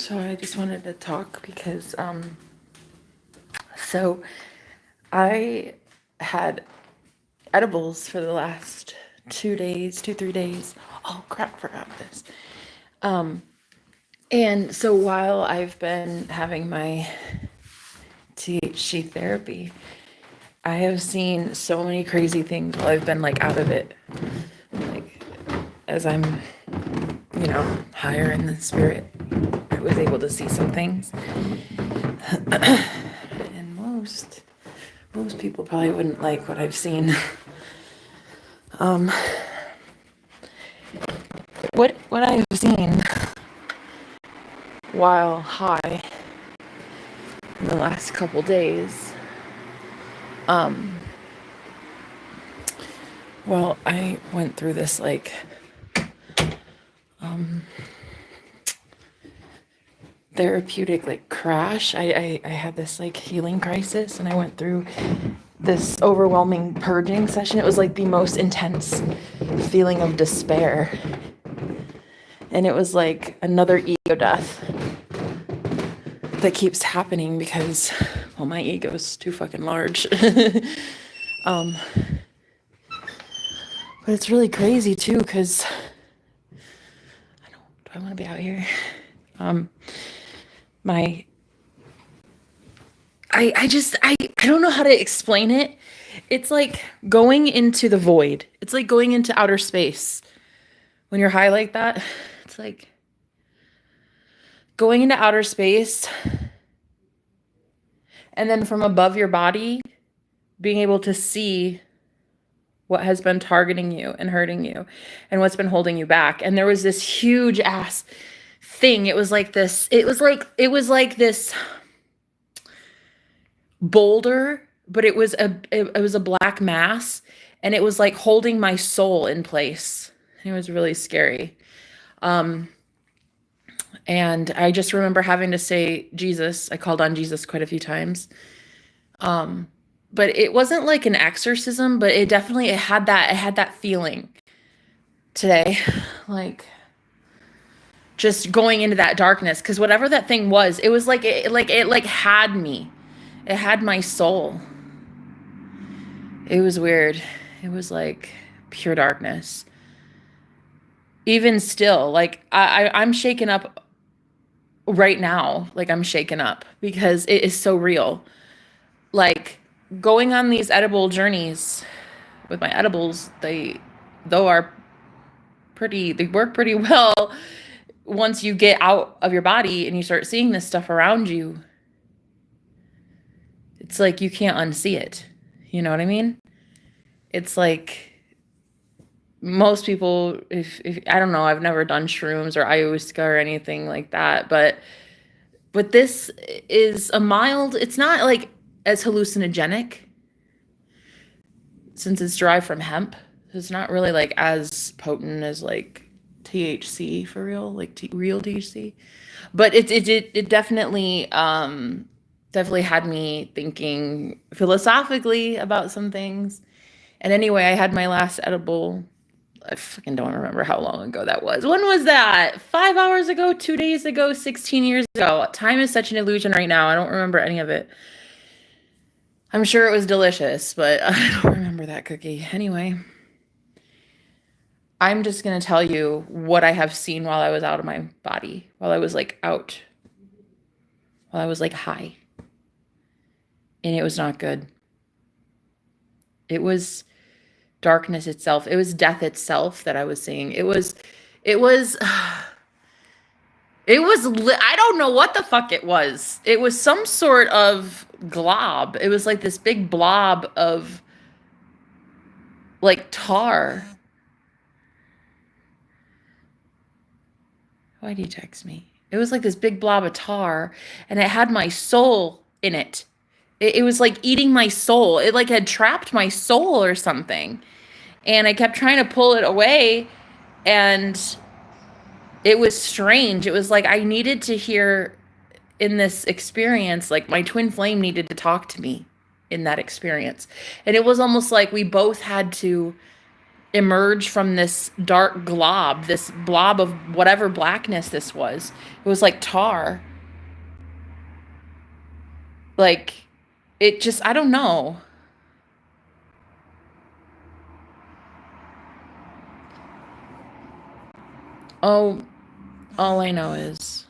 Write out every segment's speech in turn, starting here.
So I just wanted to talk because so I had edibles for the last 2 days, 3 days. Oh crap, forgot this. Um and so while I've been having my THC therapy, I have seen so many crazy things while I've been like out of it. Like as I'm, higher in the spirit, I was able to see some things. And most people probably wouldn't like what I've seen. Um, what I've seen while high in the last couple days. Um, well, I went through this um, therapeutic crash. I had this healing crisis, and I went through this overwhelming purging session. It was like the most intense feeling of despair. And it was like another ego death that keeps happening because, well, my ego's too fucking large. um, but it's really crazy too, because do I want to be out here? Um, my, I don't know how to explain it. It's like going into the void. It's like going into outer space. When you're high like that, it's like going into outer space, and then from above your body, being able to see what has been targeting you and hurting you and what's been holding you back. And there was this huge ass thing. It was like this boulder, but it was a black mass, and it was like holding my soul in place. It was really scary. And I just remember having to say Jesus. I called on Jesus quite a few times. But it wasn't like an exorcism, but it had that feeling today, like just going into that darkness, because whatever that thing was, it was like it had me. It had my soul. It was weird. It was like pure darkness. Even still, like I'm shaken up right now. Like I'm shaken up because it is so real. Like going on these edible journeys with my edibles, they work pretty well once you get out of your body and you start seeing this stuff around you. It's like you can't unsee it. You know what I mean? It's like most people, if I don't know, I've never done shrooms or ayahuasca or anything like that, but this is it's not like as hallucinogenic since it's derived from hemp. It's not really like as potent as like THC for real, like real THC. But it definitely definitely had me thinking philosophically about some things. And anyway, I had my last edible. I fucking don't remember how long ago that was. When was that? 5 hours ago, 2 days ago, 16 years ago. Time is such an illusion right now. I don't remember any of it. I'm sure it was delicious, but I don't remember that cookie. Anyway, I'm just going to tell you what I have seen while I was out of my body, while I was like out, while I was like high. And it was not good. It was darkness itself. It was death itself that I was seeing. It was I don't know what the fuck it was. It was some sort of glob. It was like this big blob of like tar. Why do you text me? It was like this big blob of tar, and it had my soul in it. It was like eating my soul. It like had trapped my soul or something. And I kept trying to pull it away, and it was strange. It was like I needed to hear in this experience, like my twin flame needed to talk to me in that experience. And it was almost like we both had to emerge from this dark glob, this blob of whatever blackness this was. It was like tar. Like it just, I don't know. Oh, all I know is,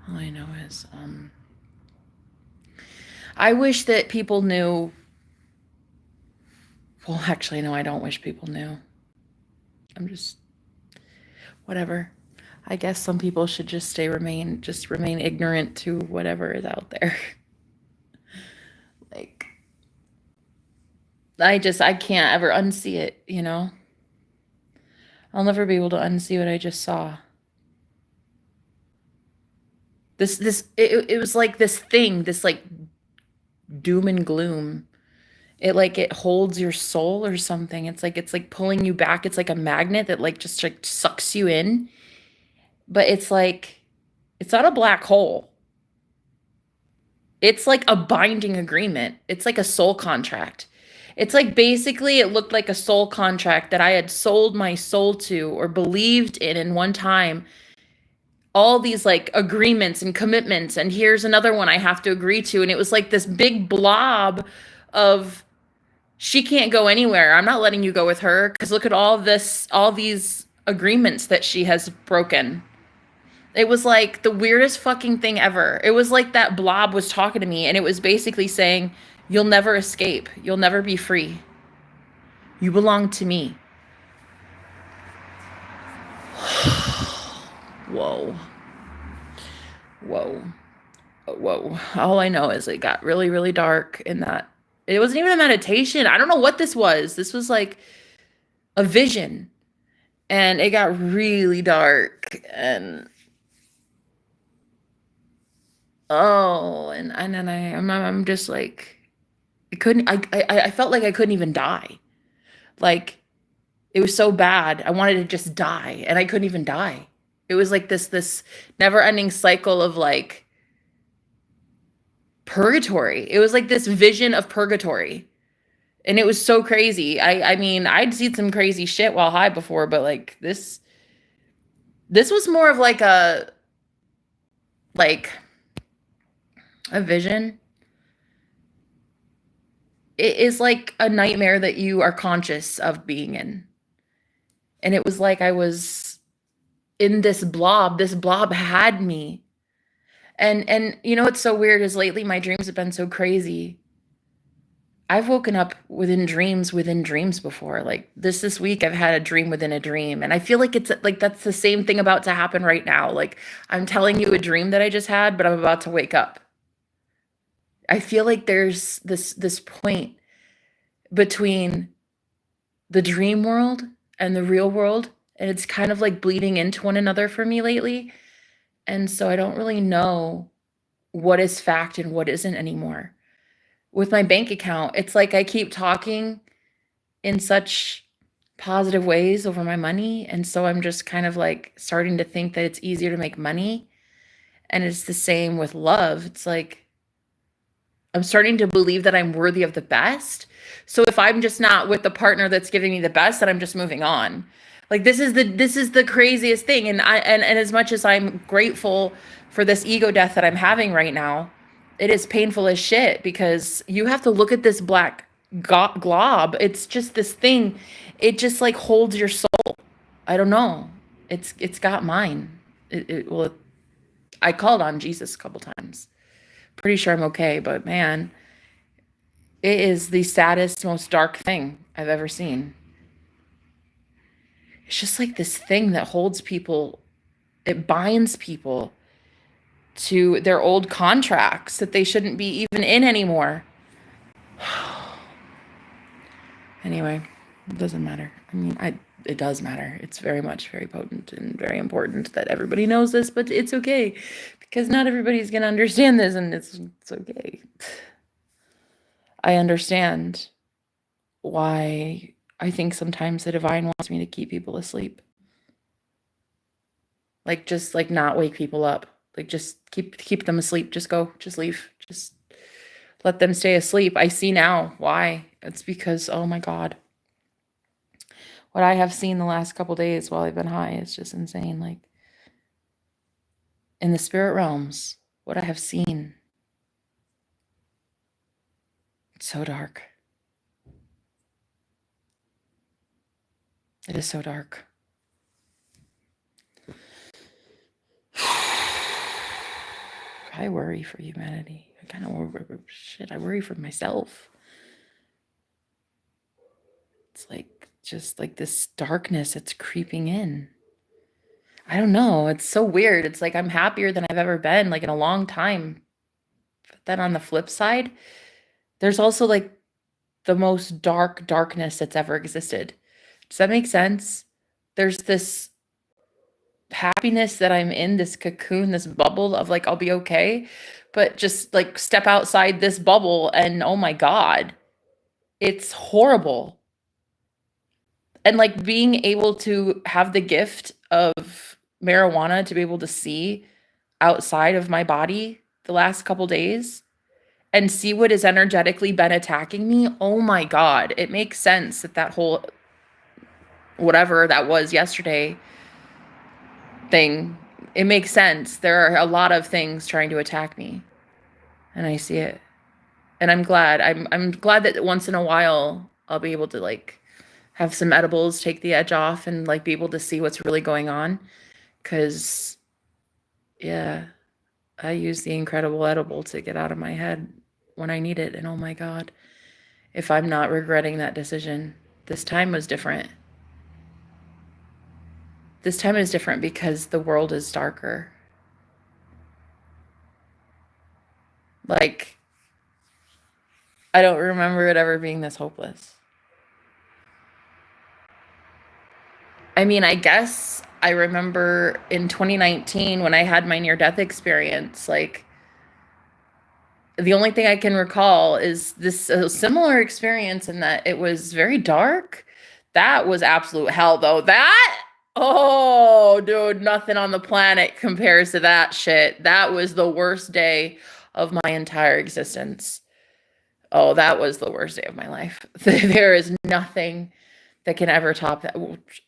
all I know is, I wish that people knew. Well, actually, no, I don't wish people knew. I'm just, whatever. I guess some people should just remain ignorant to whatever is out there. Like, I can't ever unsee it, you know? I'll never be able to unsee what I just saw. It was like this thing, this like doom and gloom. It holds your soul or something. It's like pulling you back. It's like a magnet that like just like sucks you in. But it's like it's not a black hole. It's like a binding agreement. It's like a soul contract. It's like basically it looked like a soul contract that I had sold my soul to or believed in one time. All these like agreements and commitments, and here's another one I have to agree to. And it was like this big blob of she can't go anywhere. I'm not letting you go with her because look at all these agreements that she has broken. It was like the weirdest fucking thing ever. It was like that blob was talking to me and it was basically saying, "You'll never escape. You'll never be free. You belong to me." Whoa. Whoa. Whoa. All I know is it got really, really dark in that. It wasn't even a meditation. I don't know what this was. This was like a vision. And it got really dark and oh, and then I'm just like I couldn't I felt like I couldn't even die. Like it was so bad. I wanted to just die and I couldn't even die. It was like this never-ending cycle of like purgatory. It was like this vision of purgatory. And it was so crazy. I mean, I'd seen some crazy shit while high before, but like this was more of like a vision. It is like a nightmare that you are conscious of being in. And it was like I was in this blob. This blob had me. And you know what's so weird is lately my dreams have been so crazy. I've woken up within dreams before. Like this week I've had a dream within a dream. And I feel like it's like that's the same thing about to happen right now. Like I'm telling you a dream that I just had, but I'm about to wake up. I feel like there's this point between the dream world and the real world, and it's kind of like bleeding into one another for me lately. And so I don't really know what is fact and what isn't anymore. With my bank account, it's like I keep talking in such positive ways over my money, and so I'm just kind of like starting to think that it's easier to make money. And it's the same with love. It's like I'm starting to believe that I'm worthy of the best. So if I'm just not with the partner that's giving me the best, then I'm just moving on. Like this is the craziest thing. And as much as I'm grateful for this ego death that I'm having right now, it is painful as shit because you have to look at this black glob. It's just this thing. It just like holds your soul. I don't know. It's got mine. Well, I called on Jesus a couple times. Pretty sure I'm okay, but man, it is the saddest, most dark thing I've ever seen. It's just like this thing that holds people, it binds people to their old contracts that they shouldn't be even in anymore. Anyway, it doesn't matter. I mean, it does matter. It's very much very potent and very important that everybody knows this, but it's okay because not everybody's going to understand this and it's okay. I understand why I think sometimes the divine wants me to keep people asleep. Like just like not wake people up. Like just keep them asleep. Just go. Just leave. Just let them stay asleep. I see now why. It's because, oh my God, what I have seen the last couple days while I've been high is just insane. Like in the spirit realms, what I have seen, it's so dark. It is so dark. I worry for humanity. I kind of I worry for myself. It's like just like this darkness that's creeping in. I don't know. It's so weird. It's like I'm happier than I've ever been, like in a long time. But then on the flip side, there's also like the most darkness that's ever existed. Does that make sense? There's this happiness that I'm in, this cocoon, this bubble of like, I'll be okay. But just like step outside this bubble and oh my God, it's horrible. And like being able to have the gift of marijuana to be able to see outside of my body the last couple days and see what has energetically been attacking me. Oh my God, it makes sense that that whole whatever that was yesterday thing, it makes sense. There are a lot of things trying to attack me and I see it. And I'm glad. I'm glad that once in a while I'll be able to like have some edibles, take the edge off and like be able to see what's really going on. 'Cause yeah, I use the incredible edible to get out of my head when I need it. And oh my God, if I'm not regretting that decision, this time was different. This time is different because the world is darker. Like, I don't remember it ever being this hopeless. I mean, I guess I remember in 2019 when I had my near-death experience, like, the only thing I can recall is this similar experience in that it was very dark. That was absolute hell, though. That, oh, dude, nothing on the planet compares to that shit. That was the worst day of my entire existence. Oh, that was the worst day of my life. There is nothing that can ever top that.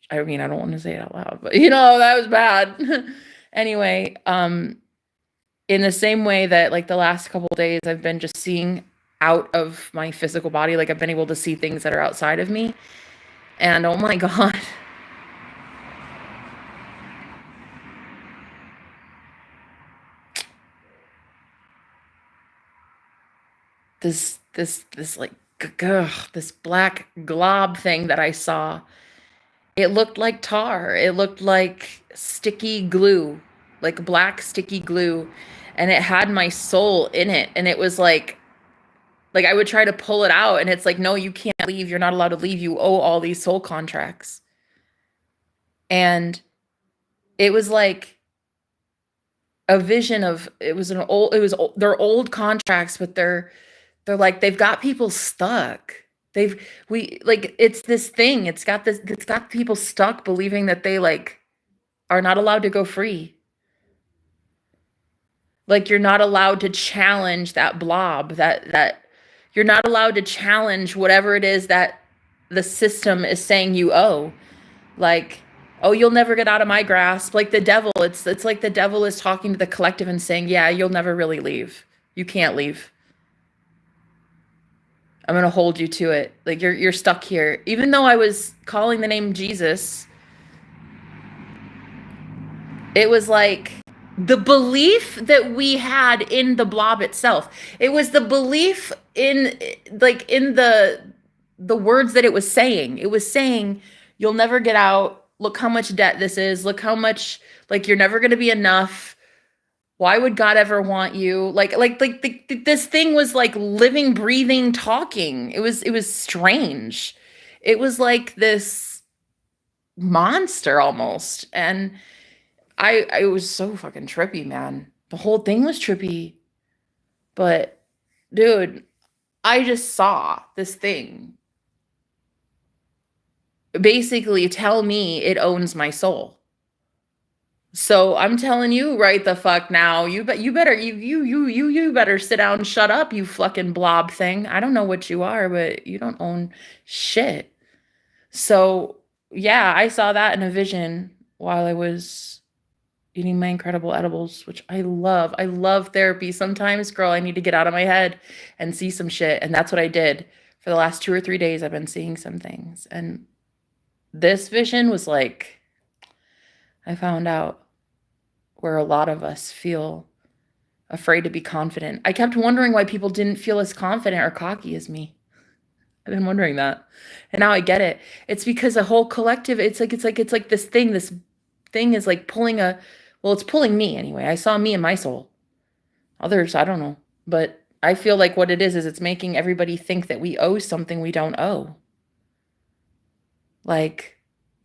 I mean, I don't want to say it out loud, but you know, that was bad. Anyway, in the same way that like the last couple of days I've been just seeing out of my physical body, like I've been able to see things that are outside of me. And oh my God. This like this black glob thing that I saw. It looked like tar. It looked like sticky glue, like black sticky glue, and it had my soul in it. And it was like I would try to pull it out, and it's like, no, you can't leave. You're not allowed to leave. You owe all these soul contracts. And it was like a vision of they're old contracts, but they're like they've got people stuck. We like it's this thing. It's got people stuck believing that they like are not allowed to go free. Like you're not allowed to challenge that blob, that you're not allowed to challenge whatever it is that the system is saying you owe. Like, oh, you'll never get out of my grasp. Like the devil, it's like the devil is talking to the collective and saying, yeah, you'll never really leave. You can't leave. I'm going to hold you to it. Like you're stuck here. Even though I was calling the name Jesus, it was like the belief that we had in the blob itself. It was the belief in like in the words that it was saying. It was saying, you'll never get out. Look how much debt this is. Look how much like you're never going to be enough. Why would God ever want you? This thing was like living, breathing, talking. It was strange. It was like this monster almost. And I was so fucking trippy, man. The whole thing was trippy. But dude, I just saw this thing basically tell me it owns my soul. So I'm telling you right the fuck now. You better sit down and shut up, you fucking blob thing. I don't know what you are, but you don't own shit. So yeah, I saw that in a vision while I was eating my incredible edibles, which I love. I love therapy. Sometimes, girl, I need to get out of my head and see some shit. And that's what I did. For the last 2 or 3 days, I've been seeing some things. And this vision was like, I found out where a lot of us feel afraid to be confident. I kept wondering why people didn't feel as confident or cocky as me. I've been wondering that. And now I get it. It's because a whole collective, it's like this thing is like pulling well, it's pulling me anyway. I saw me and my soul. Others, I don't know. But I feel like what it is it's making everybody think that we owe something we don't owe. Like,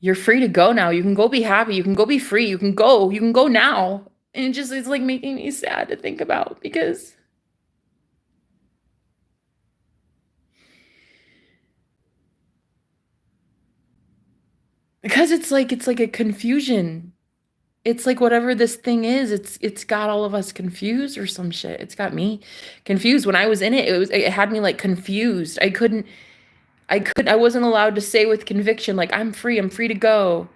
you're free to go now. You can go be happy. You can go be free. You can go now. And it's like making me sad to think about because it's like a confusion. It's like whatever this thing is, it's got all of us confused or some shit. It's got me confused. When I was in it, it had me like confused. I wasn't allowed to say with conviction, like, I'm free to go.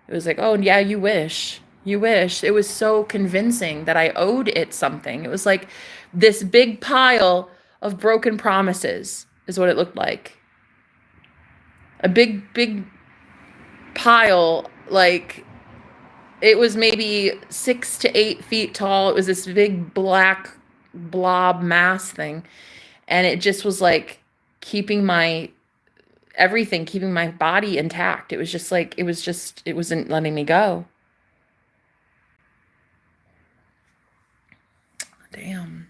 It was like, oh yeah, you wish. You wish. It was so convincing that I owed it something. It was like this big pile of broken promises, is what it looked like. A big pile, like it was maybe 6 to 8 feet tall. It was this big black blob mass thing. And it just was like keeping my everything, keeping my body intact. It was just like, it wasn't letting me go. Damn.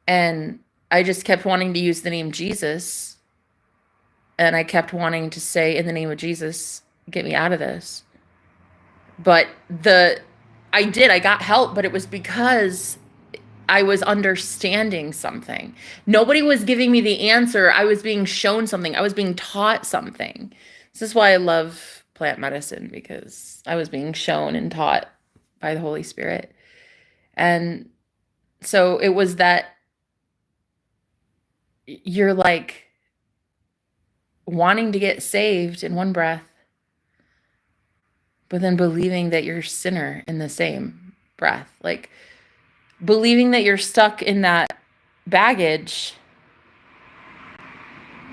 And I just kept wanting to use the name Jesus. And I kept wanting to say, in the name of Jesus, get me out of this. But I got help, but it was because I was understanding something. Nobody was giving me the answer. I was being shown something. I was being taught something. This is why I love plant medicine, because I was being shown and taught by the Holy Spirit. And so it was that you're like wanting to get saved in one breath, but then believing that you're a sinner in the same breath. Like believing that you're stuck in that baggage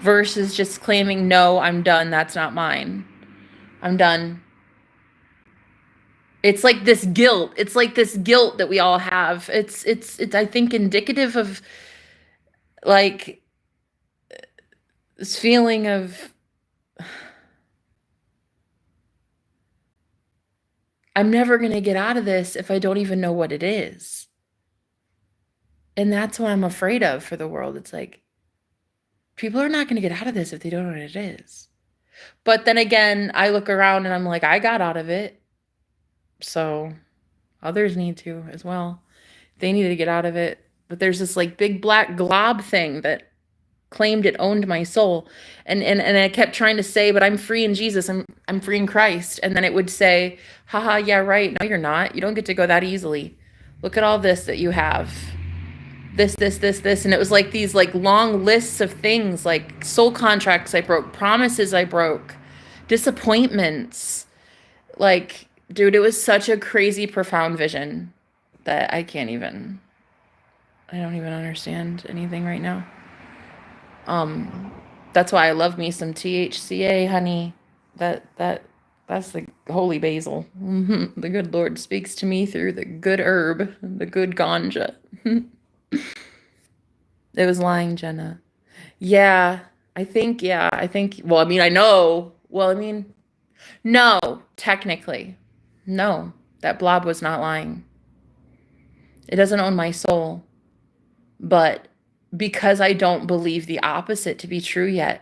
versus just claiming, no, I'm done. That's not mine. I'm done. It's like this guilt. It's like this guilt that we all have. It's I think indicative of like this feeling of I'm never going to get out of this if I don't even know what it is. And that's what I'm afraid of for the world. It's like people are not going to get out of this if they don't know what it is. But then again, I look around and I'm like, I got out of it. So others need to as well. They need to get out of it. But there's this like big black glob thing that claimed it owned my soul. And I kept trying to say, but I'm free in Jesus. I'm free in Christ. And then it would say, haha, yeah, right. No, you're not. You don't get to go that easily. Look at all this that you have. This. And it was like these like long lists of things, like soul contracts I broke, promises I broke, disappointments. Like, dude, it was such a crazy, profound vision that I don't even understand anything right now. That's why I love me some THCA, honey. That's the holy basil. The good Lord speaks to me through the good herb, the good ganja. It was lying, Jenna. Yeah, I think, well, I mean, I know. Well, I mean, no, technically. No, that blob was not lying. It doesn't own my soul. But because I don't believe the opposite to be true yet,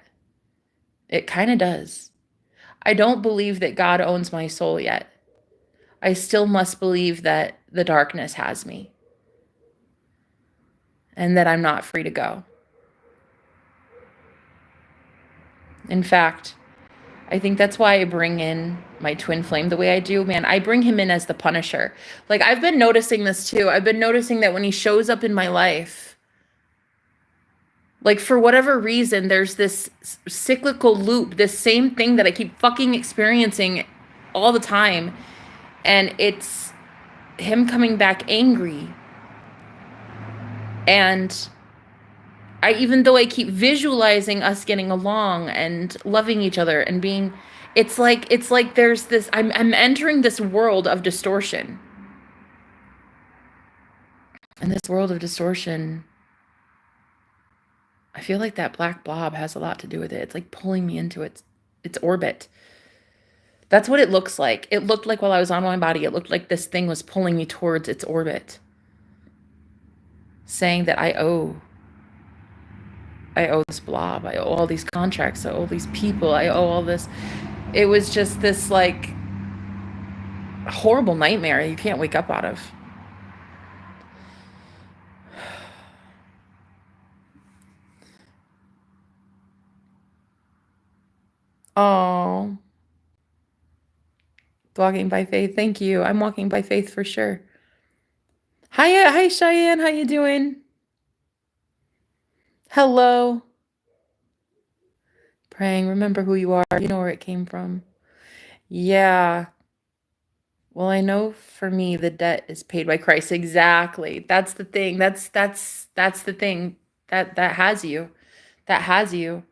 it kind of does. I don't believe that God owns my soul yet. I still must believe that the darkness has me and that I'm not free to go. In fact, I think that's why I bring in my twin flame the way I do. Man, I bring him in as the Punisher. Like, I've been noticing this too. I've been noticing that when he shows up in my life, like, for whatever reason, there's this cyclical loop, this same thing that I keep fucking experiencing all the time. And it's him coming back angry. And even though I keep visualizing us getting along and loving each other and being, it's like there's this, I'm entering this world of distortion. And this world of distortion, I feel like that black blob has a lot to do with it. It's like pulling me into its orbit. That's what it looks like. It looked like while I was on my body, it looked like this thing was pulling me towards its orbit, saying that I owe this blob, I owe all these contracts, I owe these people, I owe all this. It was just this like horrible nightmare you can't wake up out of. Oh, walking by faith. Thank you. I'm walking by faith for sure. Hi, Cheyenne. How you doing? Hello. Praying. Remember who you are. You know where it came from. Yeah. Well, I know for me the debt is paid by Christ. Exactly. That's the thing. That's the thing that has you. That has you.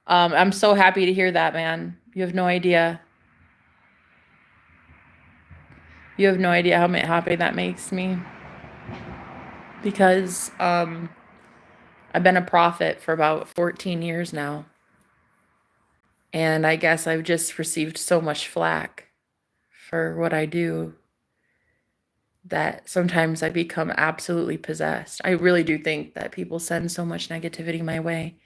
I'm so happy to hear that, man. You have no idea. You have no idea how happy that makes me. Because I've been a prophet for about 14 years now. And I guess I've just received so much flack for what I do that sometimes I become absolutely possessed. I really do think that people send so much negativity my way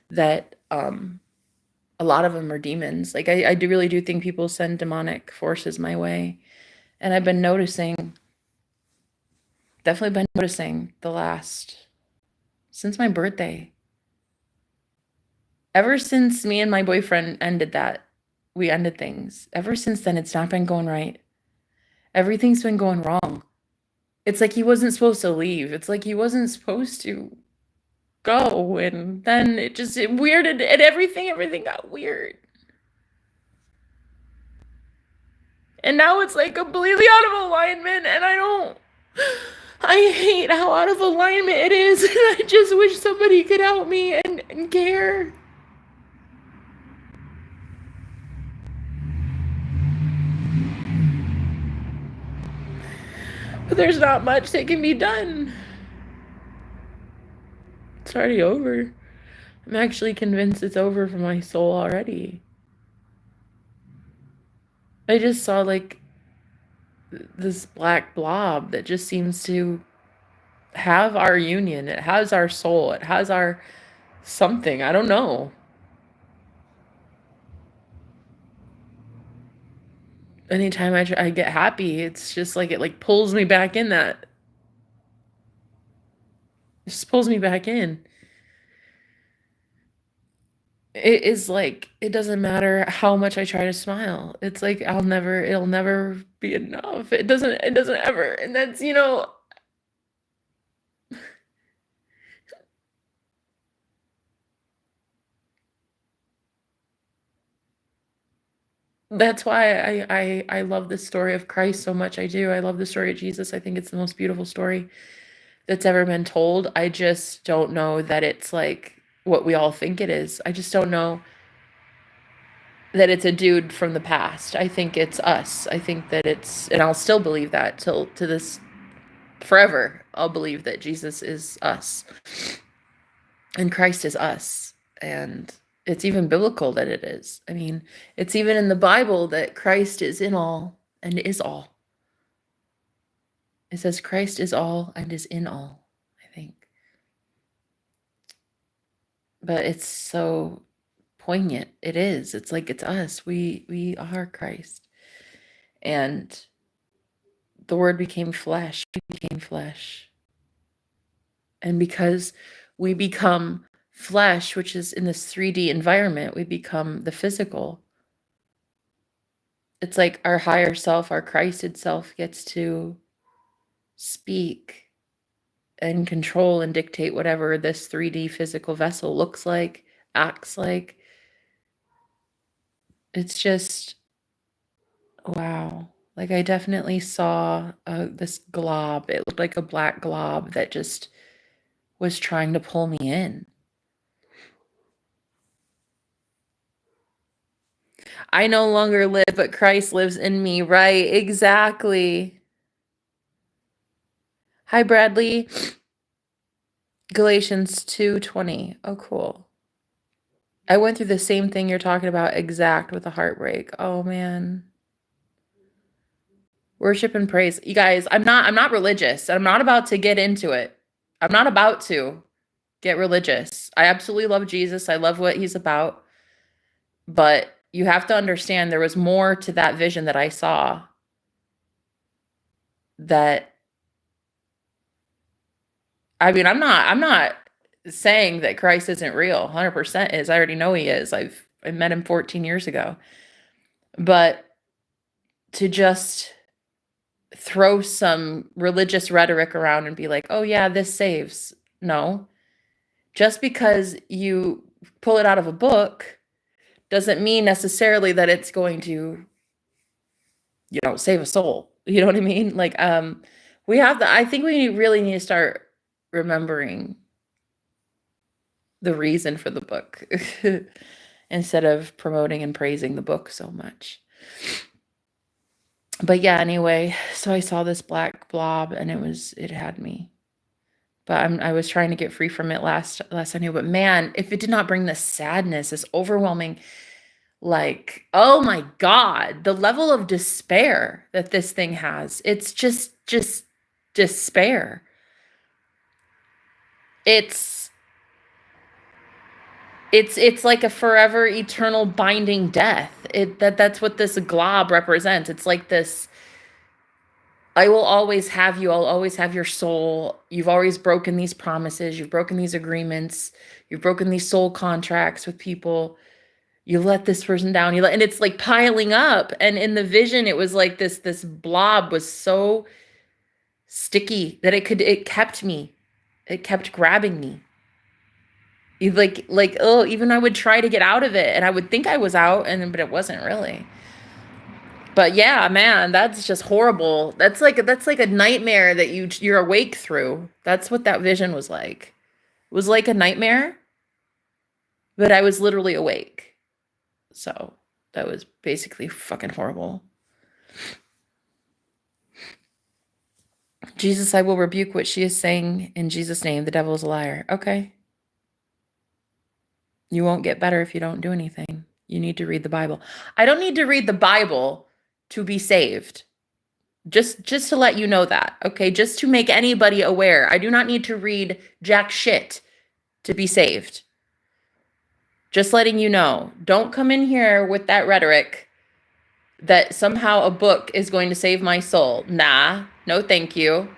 that a lot of them are demons. Like, I really do think people send demonic forces my way. And I've been noticing, definitely been noticing since my birthday. Ever since me and my boyfriend we ended things. Ever since then, it's not been going right. Everything's been going wrong. It's like he wasn't supposed to leave. It's like he wasn't supposed to go. And then it weirded, and everything got weird. And now it's like completely out of alignment, and I hate how out of alignment it is, and I just wish somebody could help me and care. But there's not much that can be done. It's already over. I'm actually convinced it's over for my soul already. I just saw like this black blob that just seems to have our union. It has our soul. It has our something. I don't know. Anytime I get happy, it's just like it like pulls me back in that. It just pulls me back in. It is like, it doesn't matter how much I try to smile. It's like it'll never be enough. It doesn't ever. And that's, that's why I love the story of Christ so much. I do. I love the story of Jesus. I think it's the most beautiful story that's ever been told. I just don't know that it's like what we all think it is. I just don't know that it's a dude from the past. I think it's us. I think that and I'll still believe that to this forever. I'll believe that Jesus is us and Christ is us. And it's even biblical that it is. I mean, it's even in the Bible that Christ is in all and is all. It says Christ is all and is in all, I think. But it's so poignant. It is. It's like it's us. We are Christ. And the Word became flesh. We became flesh. And because we become flesh, which is in this 3D environment, we become the physical. It's like our higher self, our Christed self gets to speak and control and dictate whatever this 3D physical vessel looks like, acts like. It's just, wow. Like I definitely saw this glob. It looked like a black glob that just was trying to pull me in. I no longer live, but Christ lives in me. Right, exactly. Hi, Bradley. Galatians 2:20. Oh, cool. I went through the same thing you're talking about exact with a heartbreak. Oh, man. Worship and praise. You guys, I'm not religious. I'm not about to get into it. I'm not about to get religious. I absolutely love Jesus. I love what he's about. But you have to understand there was more to that vision that I saw that I mean, I'm not saying that Christ isn't real. 100% is. I already know he is. I met him 14 years ago. But to just throw some religious rhetoric around and be like, "Oh yeah, this saves." No. Just because you pull it out of a book doesn't mean necessarily that it's going to, save a soul. You know what I mean? Like, I think we really need to start remembering the reason for the book instead of promoting and praising the book so much. But yeah, anyway, so I saw this black blob and it had me. But I was trying to get free from it last I knew. But man, if it did not bring this sadness, this overwhelming, like, oh my God, the level of despair that this thing has, it's just despair. It's like a forever eternal binding death. That's what this glob represents. It's like this, I will always have you. I'll always have your soul. You've always broken these promises. You've broken these agreements. You've broken these soul contracts with people. You let this person down. And it's like piling up. And in the vision, it was like this blob was so sticky that it kept me. It kept grabbing me. Like, oh, even I would try to get out of it and I would think I was out but it wasn't really. But yeah, man, that's just horrible. That's like a nightmare that you're awake through. That's what that vision was like. It was like a nightmare, but I was literally awake. So that was basically fucking horrible. Jesus, I will rebuke what she is saying in Jesus' name. The devil is a liar. Okay. You won't get better if you don't do anything. You need to read the Bible. I don't need to read the Bible to be saved. Just to let you know that, okay? Just to make anybody aware. I do not need to read jack shit to be saved. Just letting you know. Don't come in here with that rhetoric that somehow a book is going to save my soul. Nah, no thank you.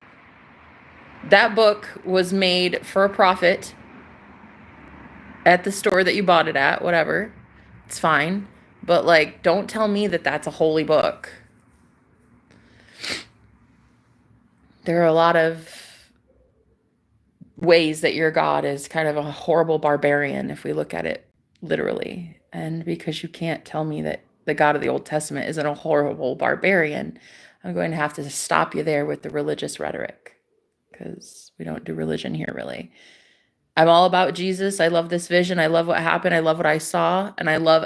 That book was made for a profit at the store that you bought it at, whatever. It's fine. But like, don't tell me that that's a holy book. There are a lot of ways that your God is kind of a horrible barbarian if we look at it literally. And because you can't tell me that the God of the Old Testament isn't a horrible barbarian, I'm going to have to stop you there with the religious rhetoric, because we don't do religion here really. I'm all about Jesus. I love this vision. I love what happened. I love what I saw. And I love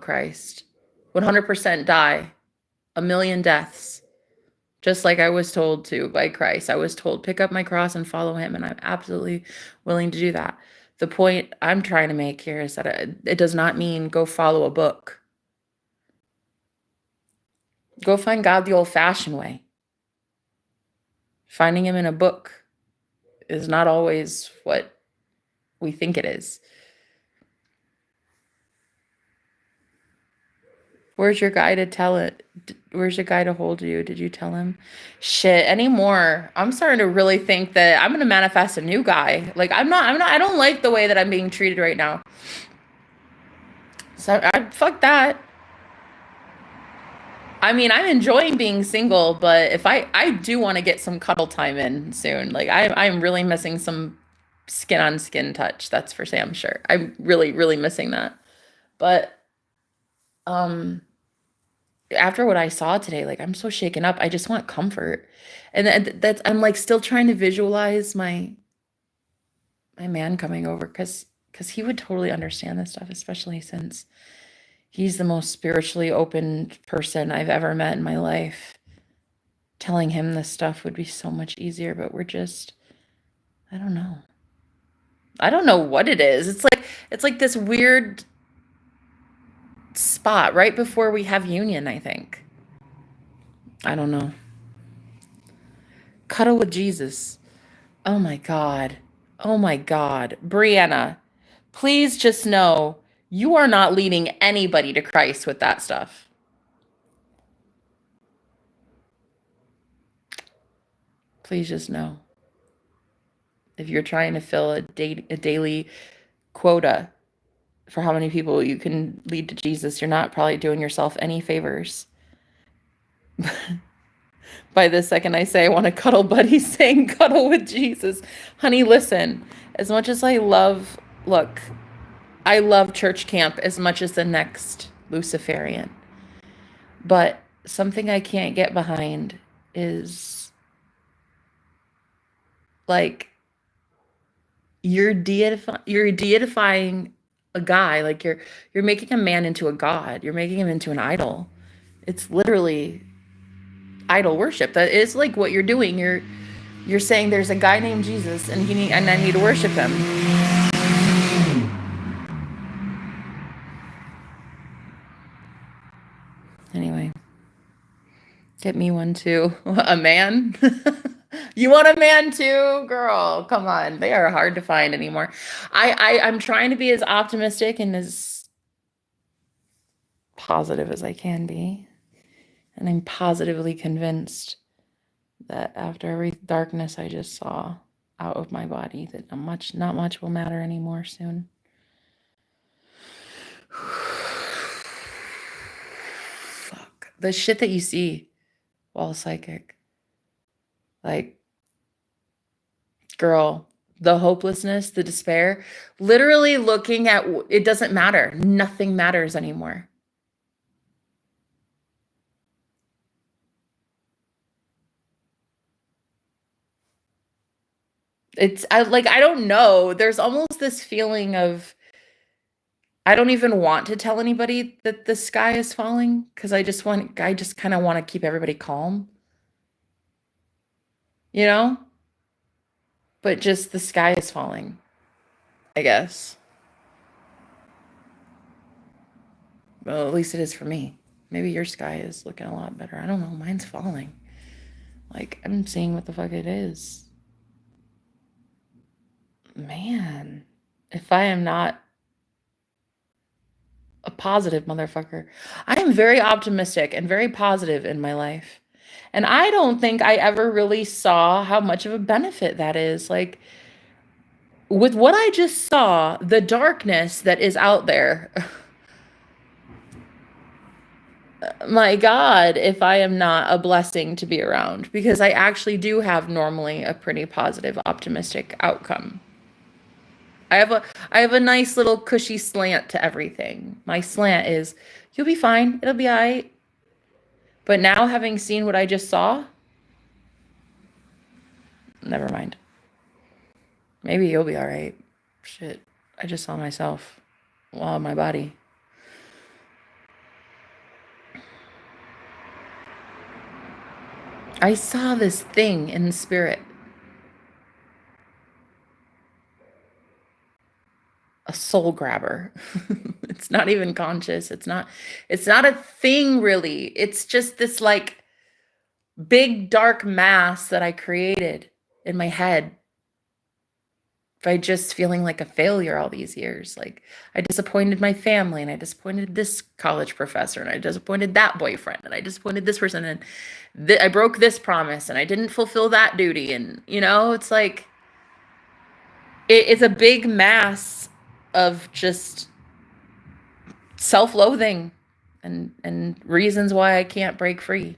Christ. 100% die. 1,000,000 deaths. Just like I was told to by Christ. I was told, pick up my cross and follow him. And I'm absolutely willing to do that. The point I'm trying to make here is that it does not mean go follow a book. Go find God the old-fashioned way. Finding him in a book is not always what we think it is. Where's your guy to tell it? Where's your guy to hold you? Did you tell him? Shit, anymore. I'm starting to really think that I'm going to manifest a new guy. Like, I don't like the way that I'm being treated right now. So fuck that. I mean, I'm enjoying being single, but if I do want to get some cuddle time in soon. Like I'm really missing some skin on skin touch. That's for damn sure. I'm really, really missing that. But um after what I saw today, like I'm so shaken up. I just want comfort. And that's I'm like still trying to visualize my man coming over because he would totally understand this stuff, especially since he's the most spiritually open person I've ever met in my life. Telling him this stuff would be so much easier, but we're just, I don't know. I don't know what it is. It's like this weird spot right before we have union, I think. I don't know. Cuddle with Jesus. Oh my God. Oh my God. Brianna, please just know you are not leading anybody to Christ with that stuff. Please just know. If you're trying to fill a daily quota for how many people you can lead to Jesus, you're not probably doing yourself any favors. By the second I say I want to cuddle buddy saying cuddle with Jesus. Honey, listen, as much as look, I love church camp as much as the next Luciferian. But something I can't get behind is like you're deifying a guy, like you're making a man into a god. You're making him into an idol. It's literally idol worship. That is like what you're doing. You're saying there's a guy named Jesus and I need to worship him. Anyway, get me one too. A man? You want a man too, girl? Come on. They are hard to find anymore. I'm trying to be as optimistic and as positive as I can be. And I'm positively convinced that after every darkness I just saw out of my body, that not much will matter anymore soon. Fuck. The shit that you see while psychic. Like, girl, the hopelessness, the despair, literally looking at it doesn't matter. Nothing matters anymore. I don't know. There's almost this feeling of I don't even want to tell anybody that the sky is falling because I just kind of want to keep everybody calm, you know? But just the sky is falling, I guess. Well, at least it is for me. Maybe your sky is looking a lot better. I don't know. Mine's falling. Like, I'm seeing what the fuck it is. Man, if I am not a positive motherfucker, I am very optimistic and very positive in my life. And I don't think I ever really saw how much of a benefit that is. Like, with what I just saw, the darkness that is out there, my God, if I am not a blessing to be around, because I actually do have normally a pretty positive, optimistic outcome. I have a nice little cushy slant to everything. My slant is you'll be fine, it'll be all right. But now having seen what I just saw, never mind. Maybe you'll be all right. Shit, I just saw myself while in my body. I saw this thing in spirit. A soul grabber. It's not even conscious. It's not a thing really. It's just this like big dark mass that I created in my head by just feeling like a failure all these years. Like I disappointed my family and I disappointed this college professor and I disappointed that boyfriend and I disappointed this person and I broke this promise and I didn't fulfill that duty. And it's like it's a big mass of just self-loathing and reasons why I can't break free.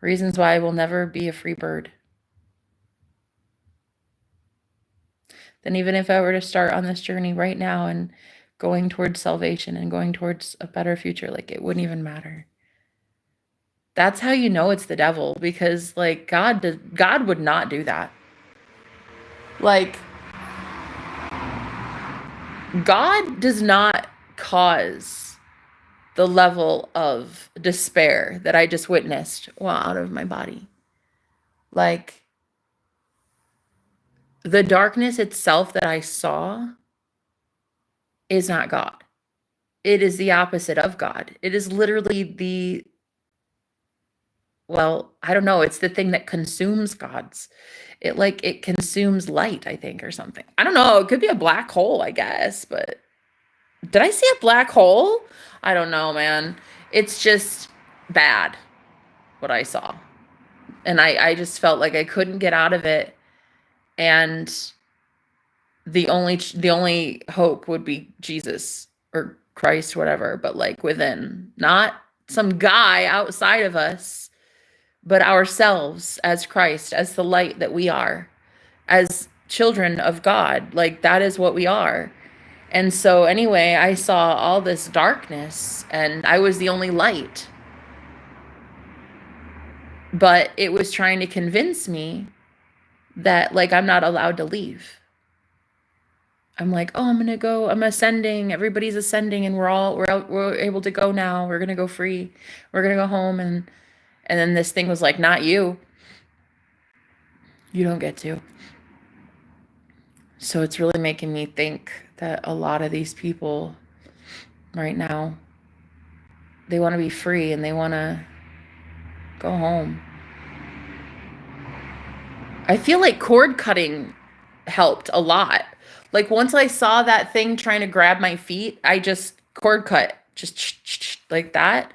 Reasons why I will never be a free bird. Then even if I were to start on this journey right now and going towards salvation and going towards a better future, like it wouldn't even matter. That's how you know it's the devil, because like God would not do that. Like God does not cause the level of despair that I just witnessed while out of my body. Like the darkness itself that I saw is not God. It is the opposite of God. It is literally well, I don't know, it's the thing that consumes God's. It consumes light, I think, or something. I don't know. It could be a black hole, I guess, but did I see a black hole? I don't know, man. It's just bad what I saw. And I just felt like I couldn't get out of it. And the only hope would be Jesus or Christ, whatever, but like within, not some guy outside of us, but ourselves as Christ, as the light that we are, as children of God. Like that is what we are. And so anyway, I saw all this darkness and I was the only light. But it was trying to convince me that like I'm not allowed to leave. I'm like, oh, I'm ascending. Everybody's ascending and we're able to go now. We're going to go free. We're going to go home. And then this thing was like, not you. You don't get to. So it's really making me think that a lot of these people right now, they want to be free and they want to go home. I feel like cord cutting helped a lot. Like once I saw that thing trying to grab my feet, I just cord cut, just like that.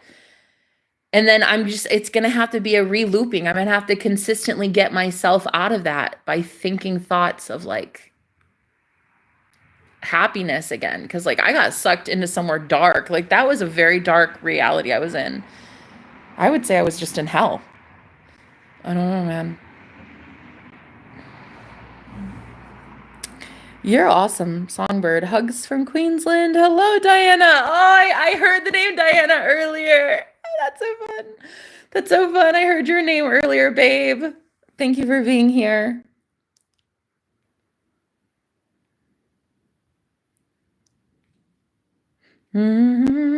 And then it's going to have to be a re-looping. I'm going to have to consistently get myself out of that by thinking thoughts of like happiness again. Because like I got sucked into somewhere dark. Like that was a very dark reality I was in. I would say I was just in hell. I don't know, man. You're awesome, Songbird. Hugs from Queensland. Hello, Diana. Oh, I heard the name Diana earlier. That's so fun. That's so fun. I heard your name earlier, babe. Thank you for being here. Mm-hmm.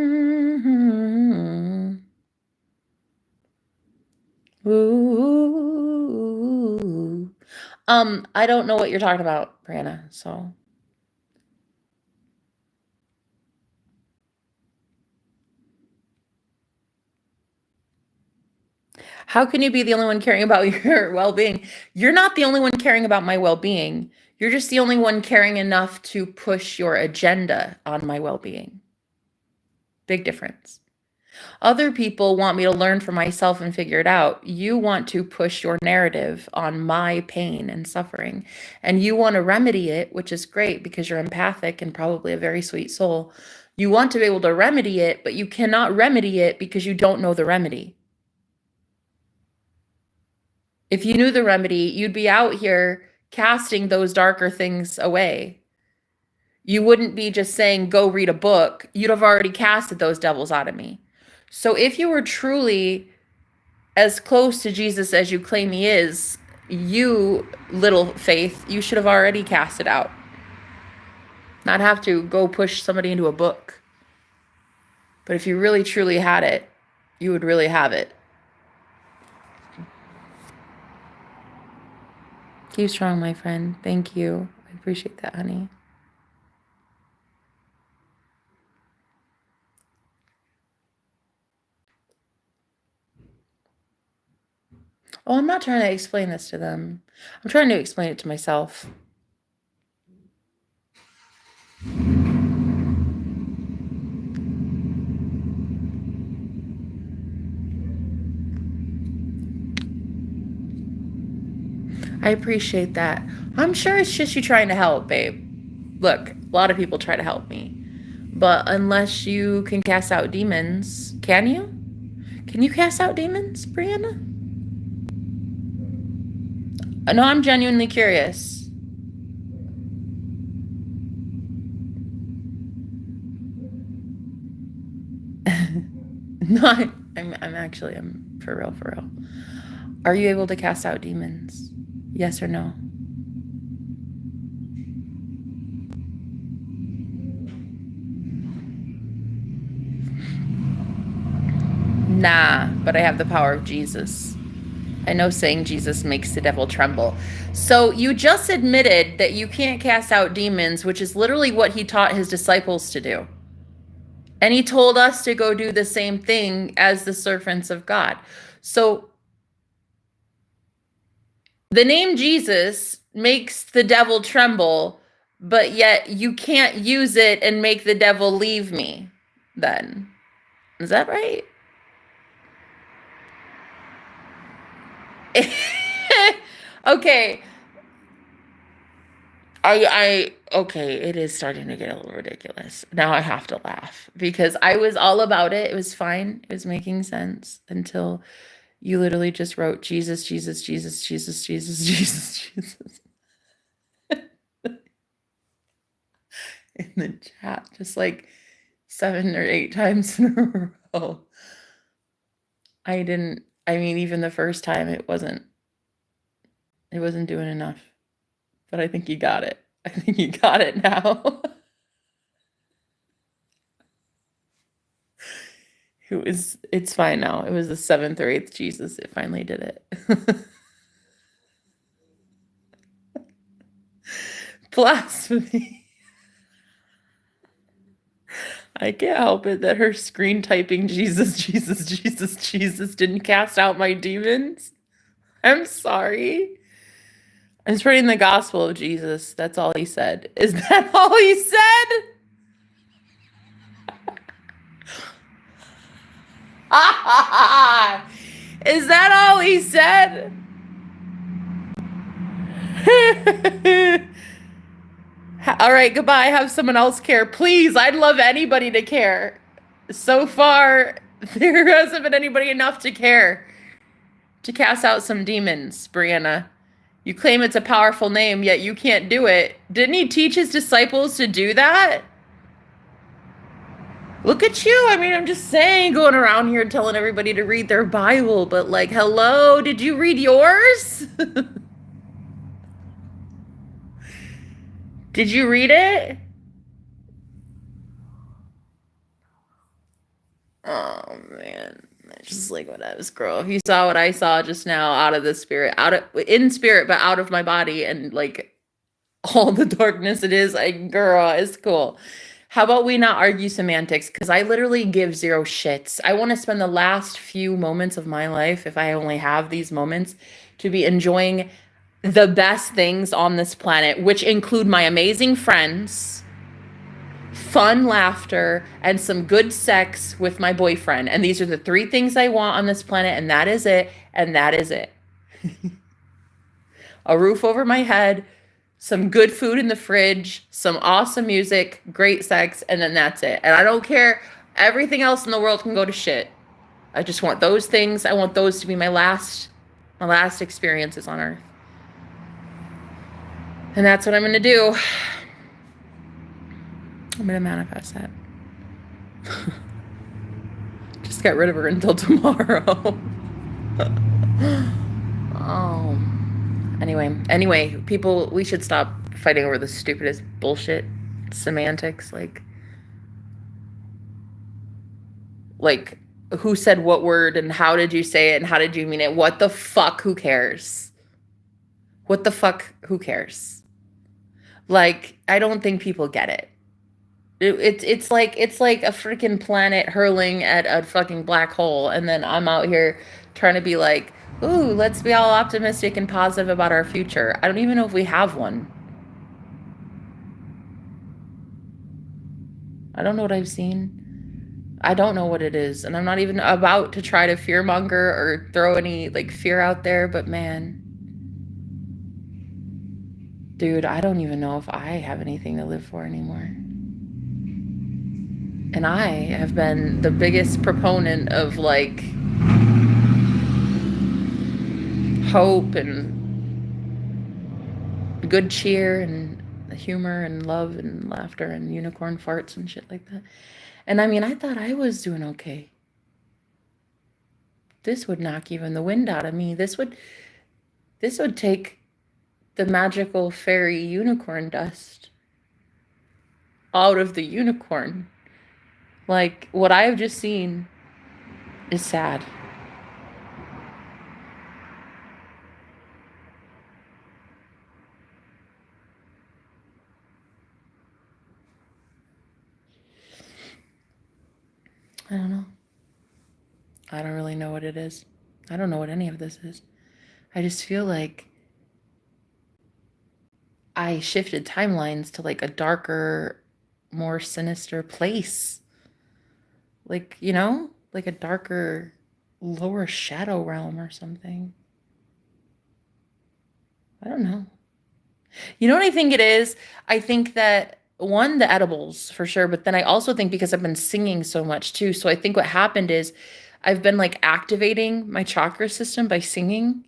Ooh. I don't know what you're talking about, Brianna, so. How can you be the only one caring about your well-being? You're not the only one caring about my well-being. You're just the only one caring enough to push your agenda on my well-being. Big difference. Other people want me to learn for myself and figure it out. You want to push your narrative on my pain and suffering. And you want to remedy it, which is great because you're empathic and probably a very sweet soul. You want to be able to remedy it, but you cannot remedy it because you don't know the remedy. If you knew the remedy, you'd be out here casting those darker things away. You wouldn't be just saying, go read a book. You'd have already casted those devils out of me. So if you were truly as close to Jesus as you claim he is, you, little faith, you should have already cast it out. Not have to go push somebody into a book. But if you really truly had it, you would really have it. Keep strong, my friend. Thank you. I appreciate that, honey. Oh, I'm not trying to explain this to them. I'm trying to explain it to myself. I appreciate that. I'm sure it's just you trying to help, babe. Look, a lot of people try to help me. But unless you can cast out demons, can you? Can you cast out demons, Brianna? No, I'm genuinely curious. No, I'm for real, for real. Are you able to cast out demons? Yes or no? Nah, but I have the power of Jesus. I know saying Jesus makes the devil tremble. So you just admitted that you can't cast out demons, which is literally what he taught his disciples to do. And he told us to go do the same thing as the servants of God. So the name Jesus makes the devil tremble, but yet you can't use it and make the devil leave me then. Is that right? Okay. Okay, it is starting to get a little ridiculous. Now I have to laugh because I was all about it. It was fine. It was making sense until you literally just wrote Jesus, Jesus, Jesus, Jesus, Jesus, Jesus, Jesus in the chat, just like 7 or 8 times in a row. I mean, even the first time it wasn't doing enough. But I think you got it. I think you got it now. It's fine now. It was the 7th or 8th Jesus. It finally did it. Blasphemy. I can't help it that her screen typing Jesus, Jesus, Jesus, Jesus didn't cast out my demons. I'm sorry. I'm spreading the gospel of Jesus. That's all he said. Is that all he said? Is that all he said? All right, goodbye. Have someone else care. Please, I'd love anybody to care. So far, there hasn't been anybody enough to care to cast out some demons, Brianna. You claim it's a powerful name, yet you can't do it. Didn't he teach his disciples to do that? Look at you. I mean, I'm just saying, going around here telling everybody to read their Bible, but like, hello, did you read yours? Did you read it? Oh man. Just like when I was girl. If you saw what I saw just now out of the spirit, in spirit, but out of my body, and like all the darkness it is, girl, it's cool. How about we not argue semantics? Because I literally give zero shits. I want to spend the last few moments of my life, if I only have these moments, to be enjoying the best things on this planet, which include my amazing friends, fun laughter, and some good sex with my boyfriend. And these are the 3 things I want on this planet, and that is it. And that is it. A roof over my head, some good food in the fridge, some awesome music, great sex, and then that's it. And I don't care. Everything else in the world can go to shit. I just want those things. I want those to be my last experiences on Earth. And that's what I'm going to do. I'm going to manifest that. Just get rid of her until tomorrow. Oh. Anyway, people, we should stop fighting over the stupidest bullshit semantics. Like who said what word and how did you say it and how did you mean it? What the fuck? Who cares? What the fuck? Who cares? Like, I don't think people get it. It's like a freaking planet hurling at a fucking black hole, and then I'm out here trying to be like, ooh, let's be all optimistic and positive about our future. I don't even know if we have one. I don't know what I've seen. I don't know what it is, and I'm not even about to try to fearmonger or throw any like fear out there, but man, dude, I don't even know if I have anything to live for anymore. And I have been the biggest proponent of like hope and good cheer and humor and love and laughter and unicorn farts and shit like that. And I mean, I thought I was doing okay. This would knock even the wind out of me. This would take the magical fairy unicorn dust out of the unicorn. Like, what I have just seen is sad. I don't know. I don't really know what it is. I don't know what any of this is. I just feel like I shifted timelines to like a darker, more sinister place. Like, you know, like a darker, lower shadow realm or something. I don't know. You know what I think it is? I think that one, the edibles for sure, but then I also think because I've been singing so much too. So I think what happened is I've been like activating my chakra system by singing.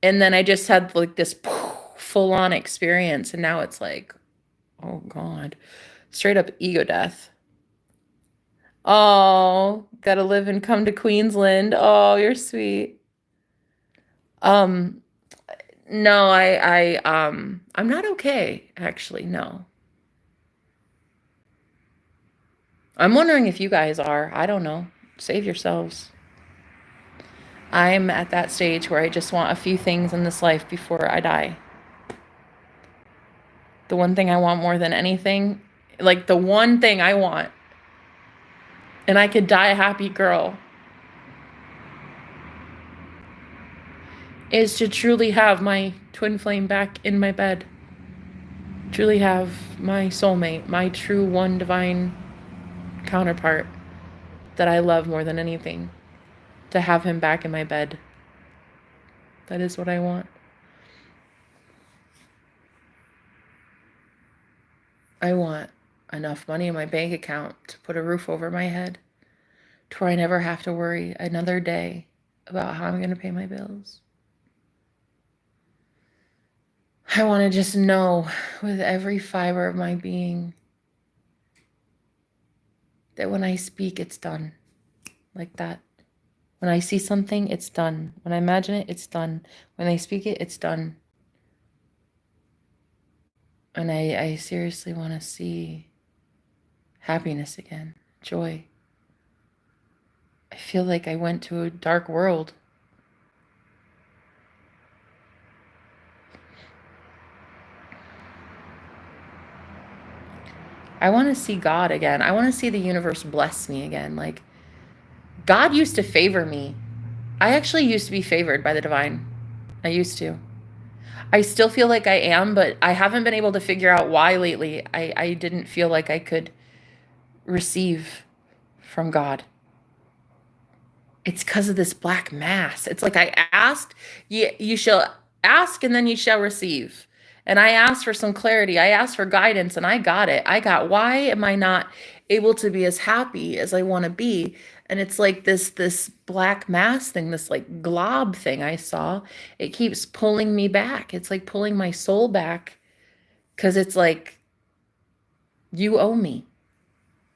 And then I just had like this full on experience. And now it's like, oh God, straight up ego death. Oh, gotta live and come to Queensland. Oh, you're sweet. Um, no, I'm not okay, actually, no. I'm wondering if you guys are. I don't know. Save yourselves. I'm at that stage where I just want a few things in this life before I die. The one thing I want more than anything, like the one thing I want, and I could die a happy girl, is to truly have my twin flame back in my bed. Truly have my soulmate, my true one divine counterpart that I love more than anything. To have him back in my bed. That is what I want. I want enough money in my bank account to put a roof over my head, to where I never have to worry another day about how I'm going to pay my bills. I want to just know with every fiber of my being that when I speak, it's done. Like that. When I see something, it's done. When I imagine it, it's done. When I speak it, it's done. And I seriously want to see happiness again, joy. I feel like I went to a dark world. I want to see God again. I want to see the universe bless me again. Like, God used to favor me. I actually used to be favored by the divine. I used to. I still feel like I am, but I haven't been able to figure out why lately. I didn't feel like I could receive from God. It's because of this black mass. It's like I asked, you shall ask and then you shall receive. And I asked for some clarity. I asked for guidance and I got it. I got, why am I not able to be as happy as I want to be? And it's like this black mass thing, this like glob thing I saw. It keeps pulling me back. It's like pulling my soul back because it's like, you owe me.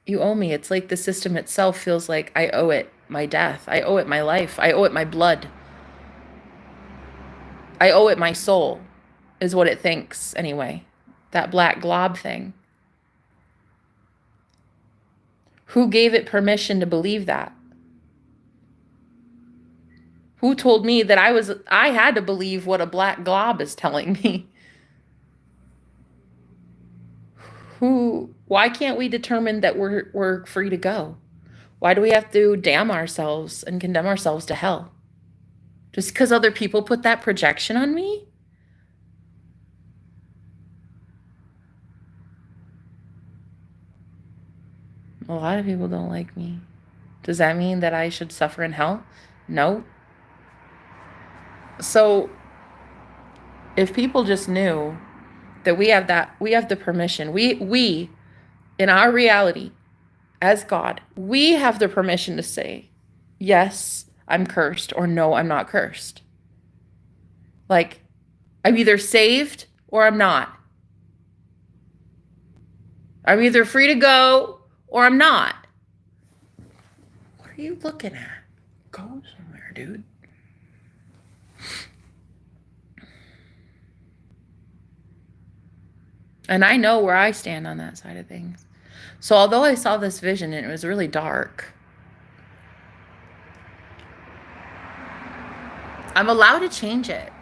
You owe me. It's like the system itself feels like I owe it my death. I owe it my life. I owe it my blood. I owe it my soul, is what it thinks anyway. That black glob thing. Who gave it permission to believe that? Who told me that I had to believe what a black glob is telling me? Why can't we determine that we're free to go? Why do we have to damn ourselves and condemn ourselves to hell? Just because other people put that projection on me? A lot of people don't like me. Does that mean that I should suffer in hell? No. So if people just knew that we have the permission, we in our reality, as God, we have the permission to say, yes, I'm cursed, or no, I'm not cursed. Like, I'm either saved or I'm not. I'm either free to go or I'm not. What are you looking at? Go somewhere, dude. And I know where I stand on that side of things. So although I saw this vision and it was really dark, I'm allowed to change it.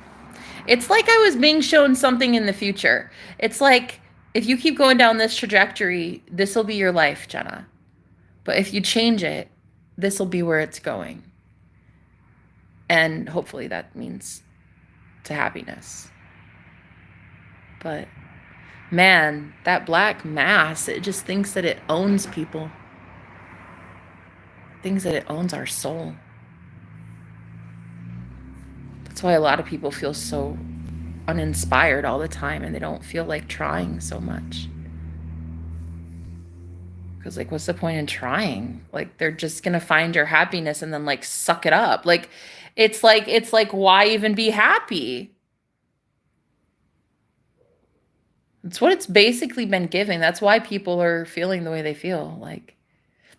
It's like I was being shown something in the future. It's like, if you keep going down this trajectory, this will be your life, Jenna. But if you change it, this will be where it's going. And hopefully that means to happiness. But man, that black mass, it just thinks that it owns people. It thinks that it owns our soul. That's why a lot of people feel so uninspired all the time and they don't feel like trying so much. Because like, what's the point in trying? Like, they're just gonna find your happiness and then like suck it up. Like, it's like why even be happy? It's what it's basically been giving. That's why people are feeling the way they feel. Like,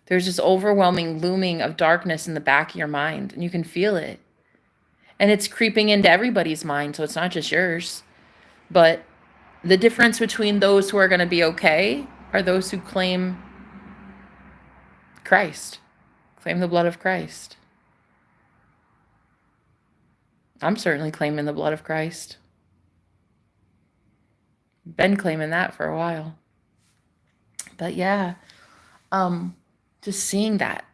there's this overwhelming looming of darkness in the back of your mind, and you can feel it. And it's creeping into everybody's mind, so it's not just yours. But the difference between those who are going to be okay are those who claim Christ, claim the blood of Christ. I'm certainly claiming the blood of Christ. Been claiming that for a while. But yeah, just seeing that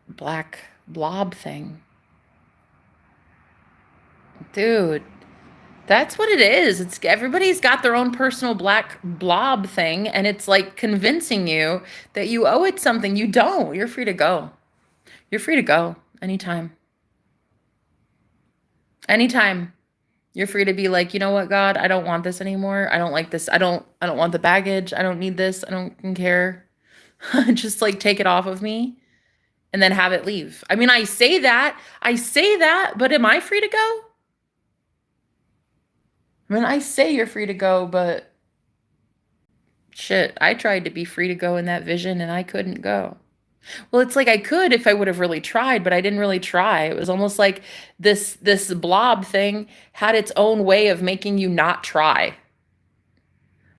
black blob thing. Dude, that's what it is. It's everybody's got their own personal black blob thing, and it's like convincing you that you owe it something. You don't. You're free to go. You're free to go anytime. Anytime. You're free to be like, you know what, God, I don't want this anymore. I don't like this. I don't want the baggage. I don't need this. I don't care. Just like take it off of me and then have it leave. I mean, I say that, but am I free to go? I mean, I say you're free to go, but shit, I tried to be free to go in that vision and I couldn't go. Well, it's like I could if I would have really tried, but I didn't really try. It was almost like this blob thing had its own way of making you not try.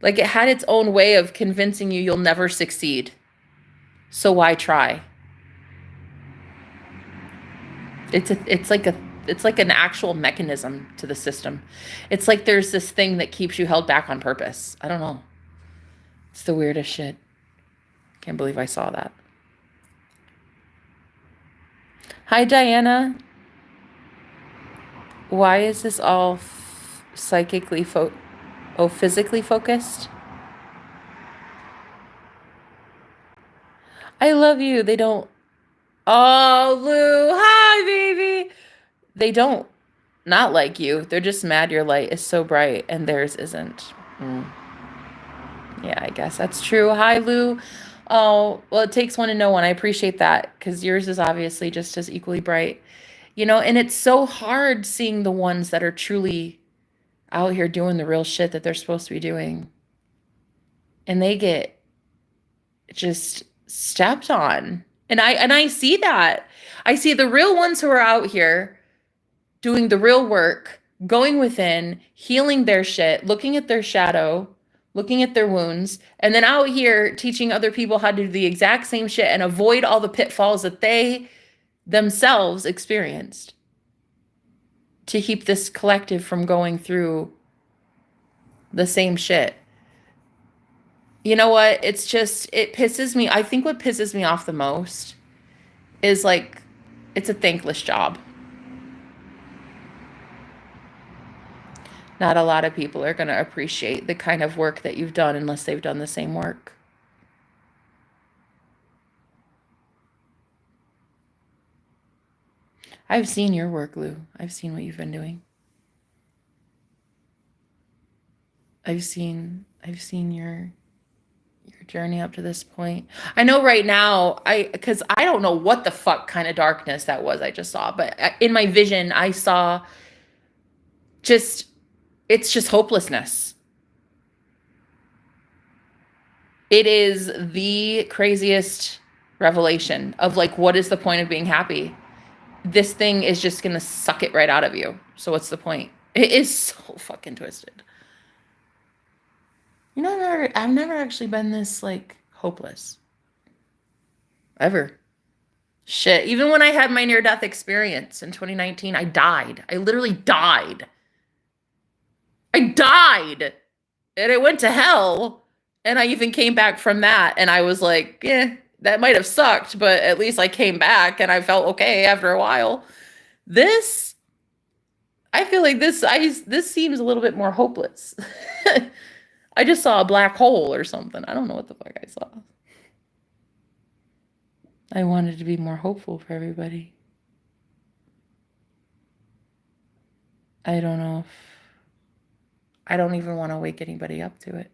Like, it had its own way of convincing you you'll never succeed. So why try? It's like an actual mechanism to the system. It's like there's this thing that keeps you held back on purpose. I don't know. It's the weirdest shit. Can't believe I saw that. Hi, Diana. Why is this all physically focused? I love you. They don't. Oh, Lou. Hi, baby. They don't not like you. They're just mad your light is so bright and theirs isn't. Yeah, I guess that's true. Hi, Lou. Oh, well, it takes one to know one. I appreciate that because yours is obviously just as equally bright. And it's so hard seeing the ones that are truly out here doing the real shit that they're supposed to be doing. And they get just stepped on. And I see that. I see the real ones who are out here doing the real work, going within, healing their shit, looking at their shadow, looking at their wounds, and then out here teaching other people how to do the exact same shit and avoid all the pitfalls that they themselves experienced to keep this collective from going through the same shit. You know what? It pisses me. I think what pisses me off the most is like, it's a thankless job. Not a lot of people are going to appreciate the kind of work that you've done unless they've done the same work. I've seen your work, Lou. I've seen what you've been doing. I've seen your journey up to this point. I know right now, because I don't know what the fuck kind of darkness that was I just saw, but in my vision, I saw just, it's just hopelessness. It is the craziest revelation of like, what is the point of being happy? This thing is just gonna suck it right out of you. So what's the point? It is so fucking twisted. You know, I've never actually been this like hopeless. Ever. Shit. Even when I had my near-death experience in 2019, I died. I literally died. I died. And I went to hell. And I even came back from that. And I was like, yeah, that might have sucked, but at least I came back and I felt okay after a while. This, I feel like this seems a little bit more hopeless. I just saw a black hole or something. I don't know what the fuck I saw. I wanted to be more hopeful for everybody. I don't know if I don't even want to wake anybody up to it.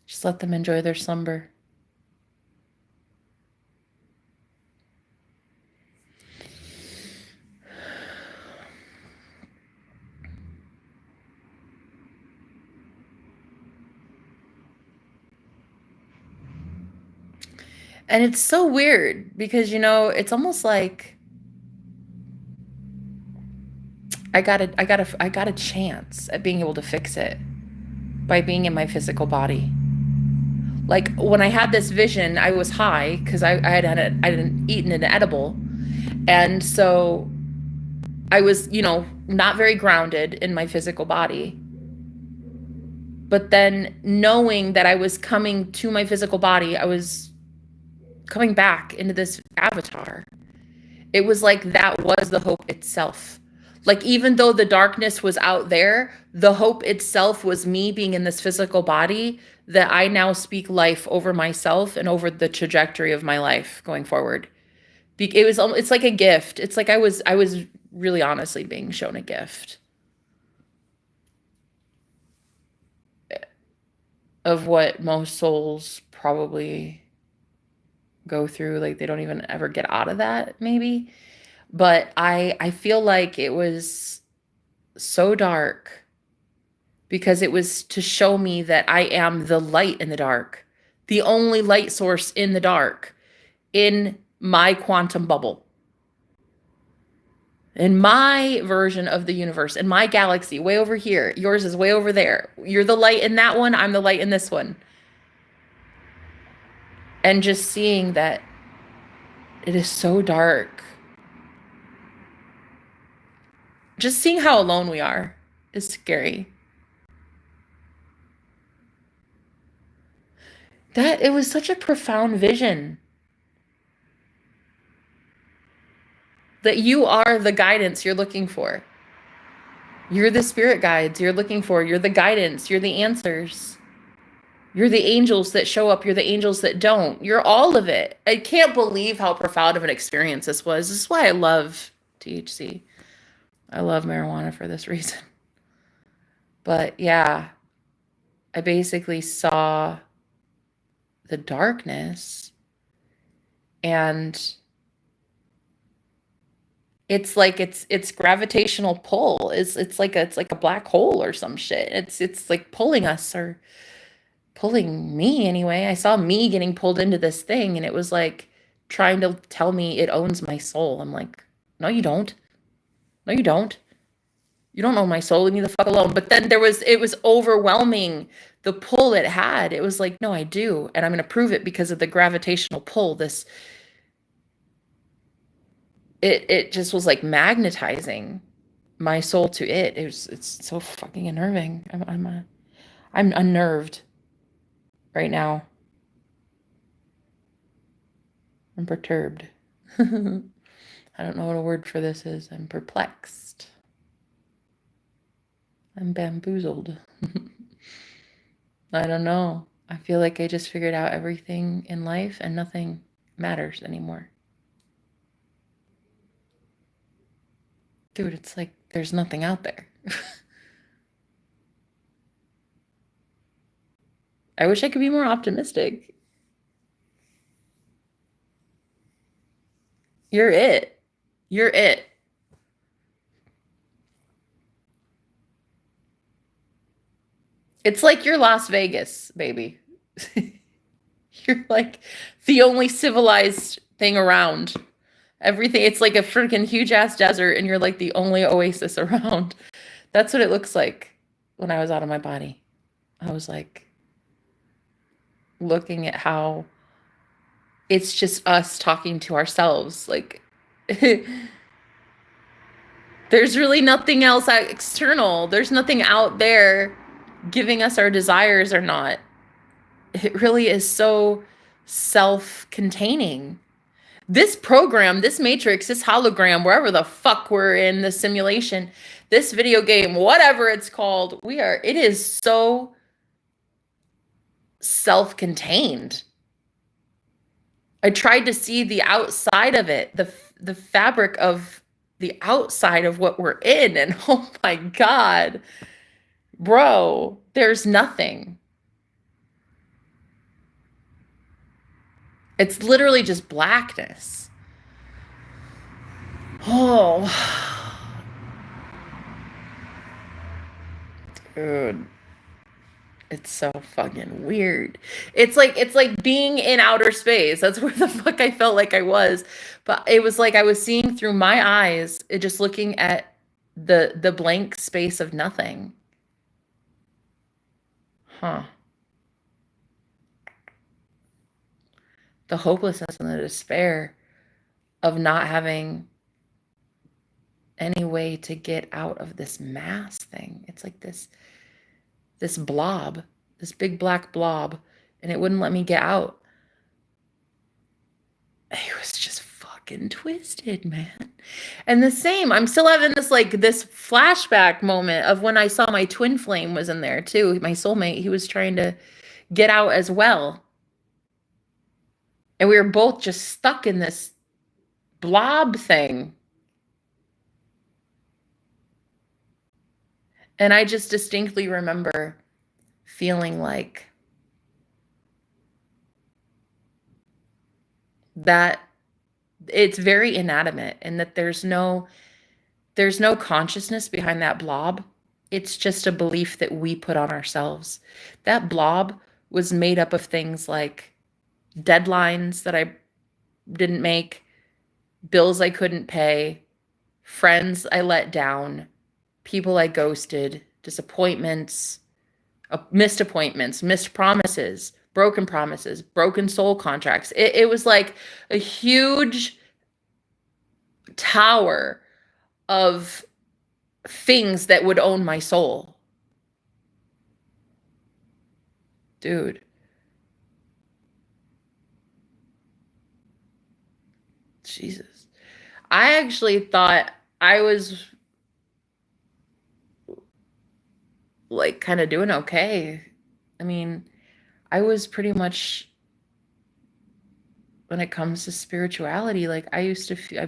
Just let them enjoy their slumber. And it's so weird because, you know, it's almost like I got a chance at being able to fix it by being in my physical body. Like when I had this vision, I was high because I hadn't eaten an edible. And so I was, you know, not very grounded in my physical body. But then knowing that I was coming to my physical body, I was coming back into this avatar. It was like that was the hope itself. Like even though the darkness was out there, the hope itself was me being in this physical body, that I now speak life over myself and over the trajectory of my life going forward. It's like a gift. It's like I was really honestly being shown a gift of what most souls probably go through. Like they don't even ever get out of that maybe. But I feel like it was so dark because it was to show me that I am the light in the dark, the only light source in the dark, in my quantum bubble, in my version of the universe, in my galaxy, way over here. Yours is way over there. You're the light in that one. I'm the light in this one. And just seeing that it is so dark. Just seeing how alone we are is scary. That it was such a profound vision. That you are the guidance you're looking for. You're the spirit guides you're looking for. You're the guidance. You're the answers. You're the angels that show up. You're the angels that don't. You're all of it. I can't believe how profound of an experience this was. This is why I love THC. I love marijuana for this reason. But yeah, I basically saw the darkness, and it's like it's gravitational pull. It's like a black hole or some shit. It's like pulling us, or pulling me anyway. I saw me getting pulled into this thing, and it was like trying to tell me it owns my soul. I'm like, no, you don't. No, you don't. You don't own my soul. Leave me the fuck alone. But then it was overwhelming, the pull it had. It was like, no, I do. And I'm going to prove it because of the gravitational pull. It just was like magnetizing my soul to it. It's so fucking unnerving. I'm unnerved right now. I'm perturbed. I don't know what a word for this is. I'm perplexed. I'm bamboozled. I don't know. I feel like I just figured out everything in life and nothing matters anymore. Dude, it's like there's nothing out there. I wish I could be more optimistic. You're it. You're it. It's like you're Las Vegas, baby. You're like the only civilized thing around. Everything, it's like a freaking huge ass desert, and you're like the only oasis around. That's what it looks like when I was out of my body. I was like looking at how it's just us talking to ourselves. Like, there's really nothing else external. There's nothing out there giving us our desires or not. It really is so self-containing. This program, this matrix, this hologram, wherever the fuck we're in the simulation, this video game, whatever it's called, it is so self-contained. I tried to see the outside of it, the fabric of the outside of what we're in, and oh my God, bro, there's nothing. It's literally just blackness. Oh, dude. It's so fucking weird. It's like being in outer space. That's where the fuck I felt like I was. But it was like I was seeing through my eyes, just looking at the blank space of nothing. Huh. The hopelessness and the despair of not having any way to get out of this mass thing. It's like this blob, this big black blob, and it wouldn't let me get out. It was just fucking twisted, man. And the same, I'm still having this flashback moment of when I saw my twin flame was in there too. My soulmate, he was trying to get out as well. And we were both just stuck in this blob thing. And I just distinctly remember feeling like that it's very inanimate, and that there's no consciousness behind that blob. It's just a belief that we put on ourselves. That blob was made up of things like deadlines that I didn't make, bills I couldn't pay, friends I let down, people I ghosted, disappointments, missed appointments, missed promises, broken soul contracts. It was like a huge tower of things that would own my soul. Dude. Jesus. I actually thought I was like kind of doing okay. I mean, I was pretty much, when it comes to spirituality, like I used to feel,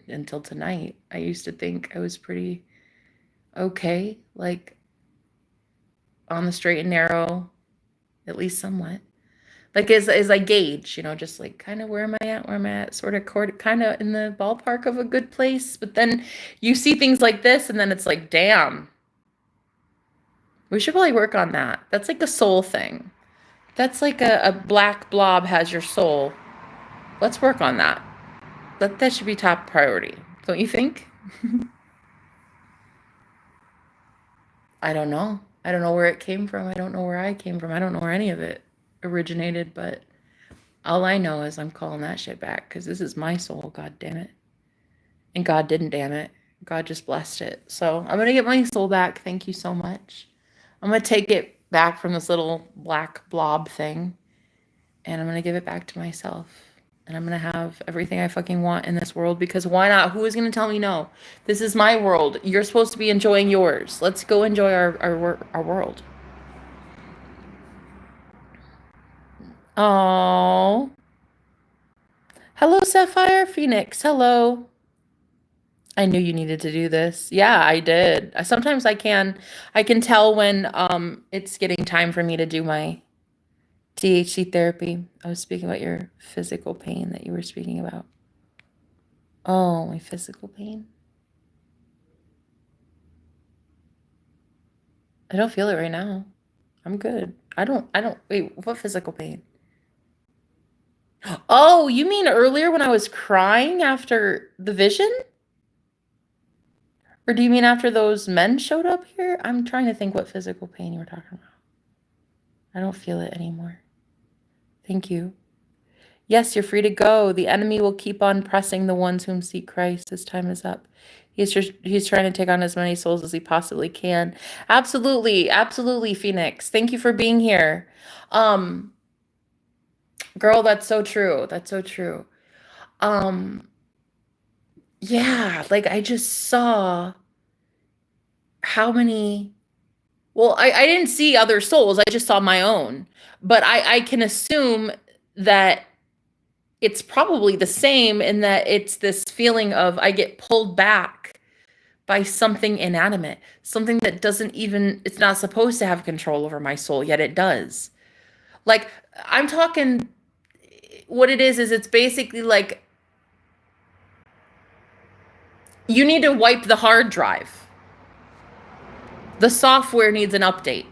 until tonight, I used to think I was pretty okay, like on the straight and narrow, at least somewhat. Like as I gauge, just like kind of where am I at, sort of kind of in the ballpark of a good place. But then you see things like this, and then it's like, damn, we should probably work on that. That's like a soul thing. That's like a black blob has your soul. Let's work on that. That should be top priority, don't you think? I don't know. I don't know where it came from. I don't know where I came from. I don't know where any of it originated, but all I know is I'm calling that shit back, because this is my soul, god damn it. And God didn't, damn it. God just blessed it. So I'm going to get my soul back. Thank you so much. I'm going to take it back from this little black blob thing, and I'm going to give it back to myself. And I'm going to have everything I fucking want in this world, because why not? Who is going to tell me no? This is my world. You're supposed to be enjoying yours. Let's go enjoy our world. Oh. Hello, Sapphire Phoenix. Hello. I knew you needed to do this. Yeah, I did. Sometimes I can tell when it's getting time for me to do my THC therapy. I was speaking about your physical pain that you were speaking about. Oh, my physical pain. I don't feel it right now. I'm good. I don't wait, what physical pain? Oh, you mean earlier when I was crying after the vision? Or do you mean after those men showed up here? I'm trying to think what physical pain you were talking about. I don't feel it anymore. Thank you. Yes, you're free to go. The enemy will keep on pressing the ones whom seek Christ. His time is up. He's trying to take on as many souls as he possibly can. Absolutely, absolutely, Phoenix. Thank you for being here. Um, girl, that's so true. That's so true. Um, yeah, like I just saw how many, well, I didn't see other souls. I just saw my own. But I can assume that it's probably the same in that it's this feeling of I get pulled back by something inanimate, something that doesn't even, it's not supposed to have control over my soul, yet it does. Like, I'm talking, what it is it's basically like you need to wipe the hard drive. The software needs an update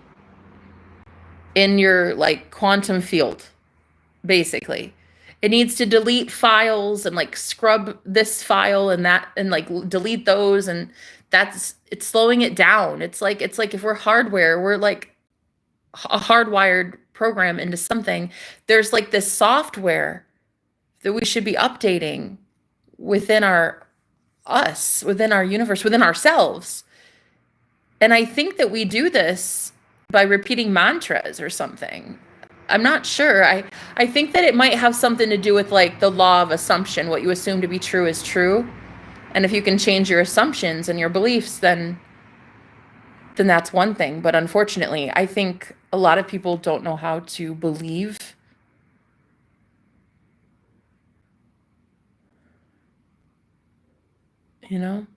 in your like quantum field, basically. It needs to delete files and like scrub this file and that and like delete those, and that's it's slowing it down. It's like if we're hardware, we're like a hardwired program into something. There's like this software that we should be updating within within our universe, within ourselves. And I think that we do this by repeating mantras or something. I'm not sure. I think that it might have something to do with like the law of assumption. What you assume to be true is true. And if you can change your assumptions and your beliefs, then that's one thing. But unfortunately, I think a lot of people don't know how to believe. You know?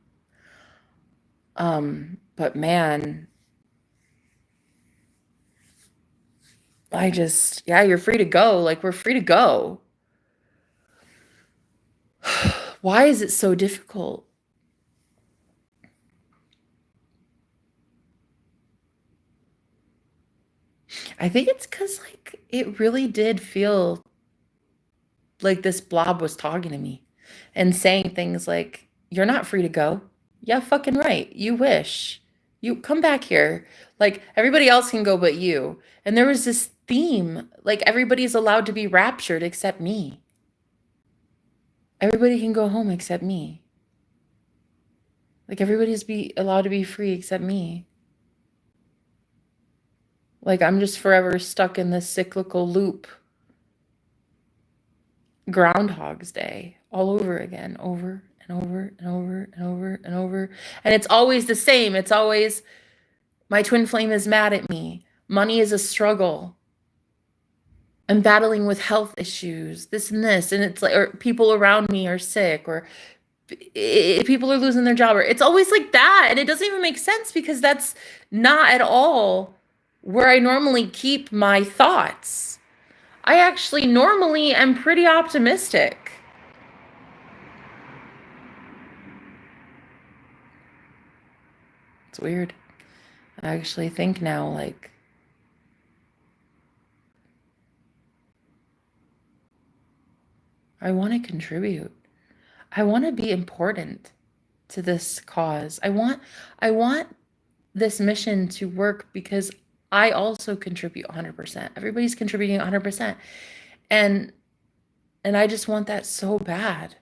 But man, yeah, you're free to go. Like we're free to go. Why is it so difficult? I think it's because like it really did feel like this blob was talking to me and saying things like, "You're not free to go." Yeah, fucking right. You wish. You come back here. Like everybody else can go but you. And there was this theme, like everybody's allowed to be raptured except me. Everybody can go home except me. Like everybody's be allowed to be free except me. Like I'm just forever stuck in this cyclical loop. Groundhog's Day all over again, over and over and over and over and over. And it's always the same. It's always my twin flame is mad at me. Money is a struggle. I'm battling with health issues, this and this. And it's like, or people around me are sick, or people are losing their job, or it's always like that. And it doesn't even make sense because that's not at all where I normally keep my thoughts. I actually normally am pretty optimistic. It's weird. I actually think now, like, I want to contribute. I want to be important to this cause. I want this mission to work because I also contribute 100%. Everybody's contributing 100%. And and I just want that so bad.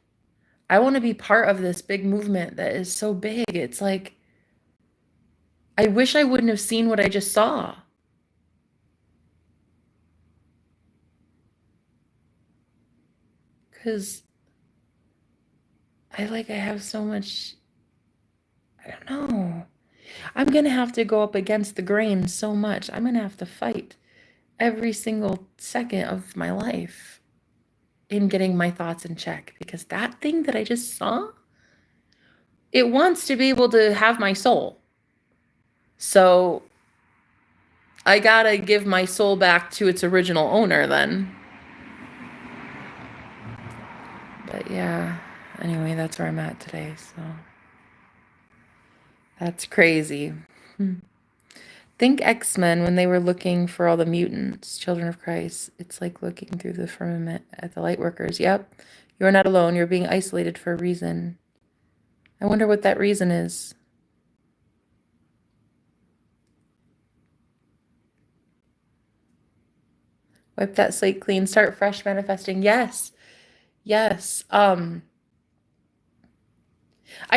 I want to be part of this big movement that is so big. It's like I wish I wouldn't have seen what I just saw. Cuz I have so much, I don't know. I'm going to have to go up against the grain so much. I'm going to have to fight every single second of my life in getting my thoughts in check because that thing that I just saw, It wants to be able to have my soul. So I gotta give my soul back to its original owner then. But yeah, anyway, that's where I'm at today. So that's crazy. Think X-Men when they were looking for all the mutants, children of Christ. It's like looking through the firmament at the light workers. Yep. You're not alone. You're being isolated for a reason. I wonder what that reason is. Wipe that slate clean. Start fresh manifesting. Yes. Yes. I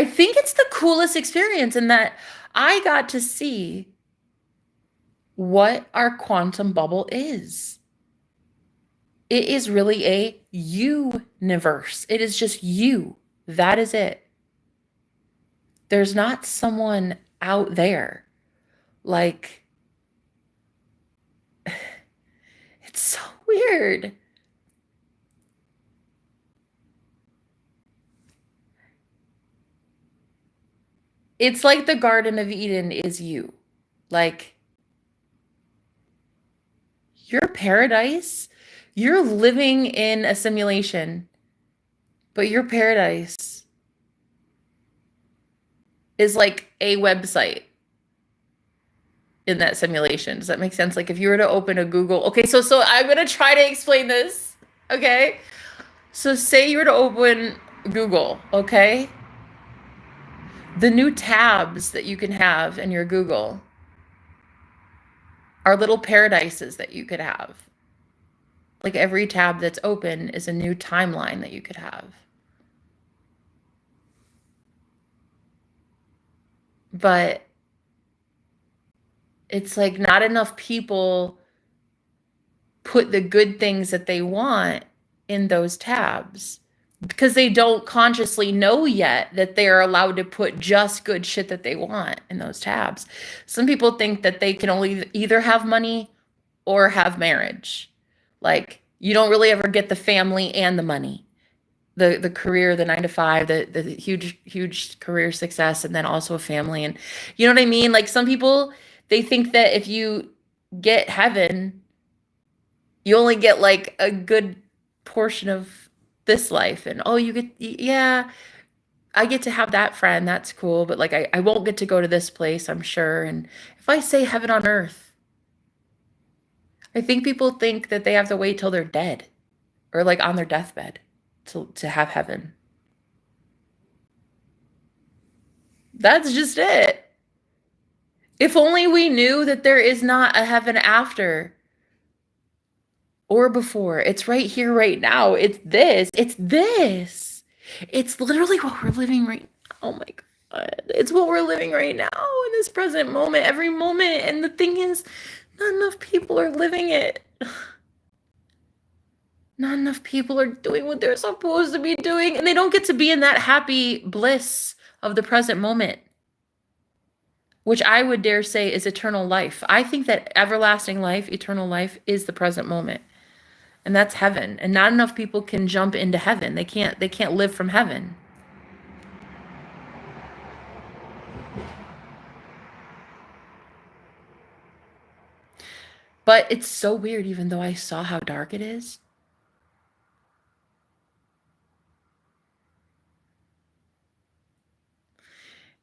think it's the coolest experience in that I got to see what our quantum bubble is. It is really a universe. It is just you. That is it. There's not someone out there. Like, it's so weird. It's like the Garden of Eden is you. Like, your paradise, you're living in a simulation, but your paradise is like a website in that simulation. Does that make sense? Like if you were to open a Google, okay, so I'm gonna try to explain this. Okay. So say you were to open Google, okay? The new tabs that you can have in your Google are little paradises that you could have. Like every tab that's open is a new timeline that you could have. But it's like not enough people put the good things that they want in those tabs because they don't consciously know yet that they are allowed to put just good shit that they want in those tabs. Some people think that they can only either have money or have marriage. Like you don't really ever get the family and the money. The career, the 9 to 5, the huge career success, and then also a family. And you know what I mean? Like some people, they think that if you get heaven, you only get like a good portion of this life. And oh, you get, yeah, I get to have that friend. That's cool. But like, I won't get to go to this place, I'm sure. And if I say heaven on earth, I think people think that they have to wait till they're dead or like on their deathbed to have heaven. That's just it. If only we knew that there is not a heaven after or before. It's right here, right now. It's this. It's this. It's literally what we're living right now. Oh my God. It's what we're living right now in this present moment, every moment. And the thing is, not enough people are living it. Not enough people are doing what they're supposed to be doing. And they don't get to be in that happy bliss of the present moment, which I would dare say is eternal life. I think that everlasting life, eternal life, is the present moment. And that's heaven. And not enough people can jump into heaven. They can't live from heaven. But it's so weird, even though I saw how dark it is.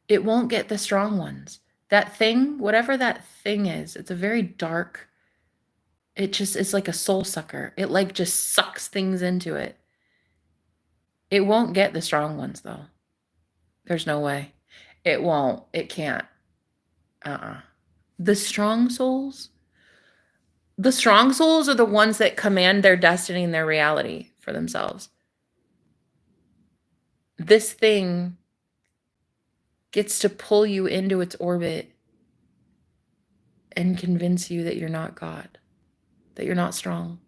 It won't get the strong ones. That thing, whatever that thing is, it's a very dark, it just is like a soul sucker. It like just sucks things into it. It won't get the strong ones though. There's no way. It won't. It can't. The strong souls, the strong souls are the ones that command their destiny and their reality for themselves. This thing gets to pull you into its orbit and convince you that you're not God, that you're not strong,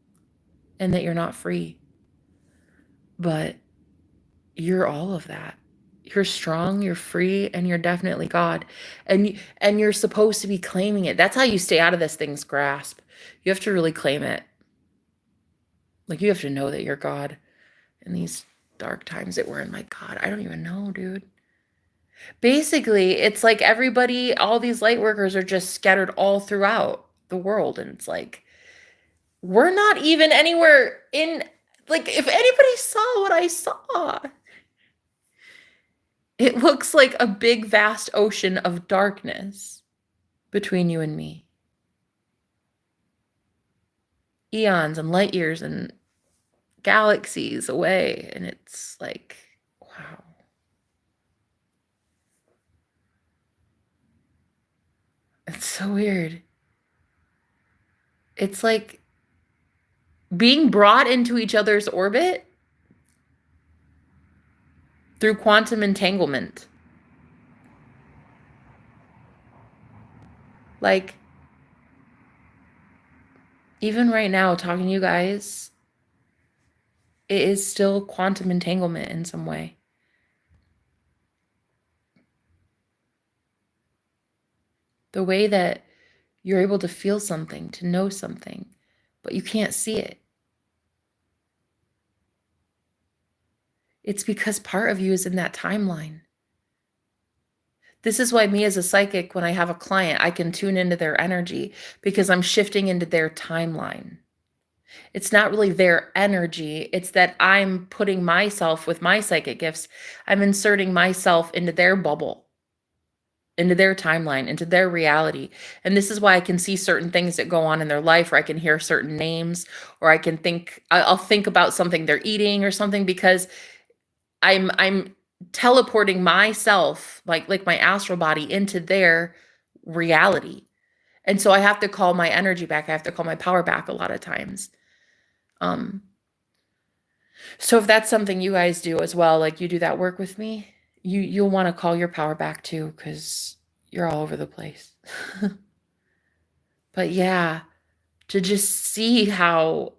and that you're not free. But you're all of that. You're strong, you're free, and you're definitely God. And you're supposed to be claiming it. That's how you stay out of this thing's grasp. You have to really claim it. Like you have to know that you're God in these dark times that we're in. My God, I don't even know, dude. Basically, it's like everybody, all these light workers are just scattered all throughout the world. And it's like, we're not even anywhere in, like, if anybody saw what I saw, it looks like a big, vast ocean of darkness between you and me. Eons and light years and galaxies away. And it's like, wow. It's so weird. It's like being brought into each other's orbit through quantum entanglement. Like, even right now, talking to you guys, it is still quantum entanglement in some way. The way that you're able to feel something, to know something, but you can't see it. It's because part of you is in that timeline. This is why me as a psychic, when I have a client, I can tune into their energy because I'm shifting into their timeline. It's not really their energy. It's that I'm putting myself with my psychic gifts. I'm inserting myself into their bubble, into their timeline, into their reality. And this is why I can see certain things that go on in their life, or I can hear certain names, or I can I'll think about something they're eating or something, because I'm teleporting myself, like my astral body, into their reality. And so I have to call my energy back. I have to call my power back a lot of times. Um, so if that's something you guys do as well, like you do that work with me, you'll want to call your power back too, because you're all over the place. But yeah, to just see how,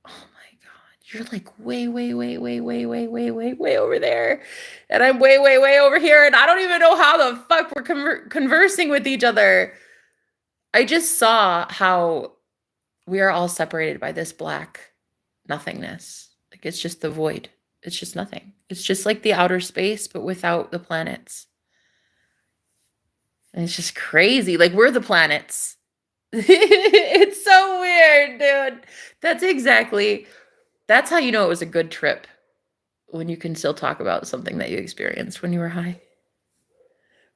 oh my God, you're like way, way, way, way, way, way, way, way, way over there. And I'm way, way, way over here. And I don't even know how the fuck we're conversing with each other. I just saw how we are all separated by this black nothingness. Like, it's just the void. It's just nothing. It's just like the outer space, but without the planets. And it's just crazy. Like, we're the planets. It's so weird, dude. That's how you know it was a good trip, when you can still talk about something that you experienced when you were high.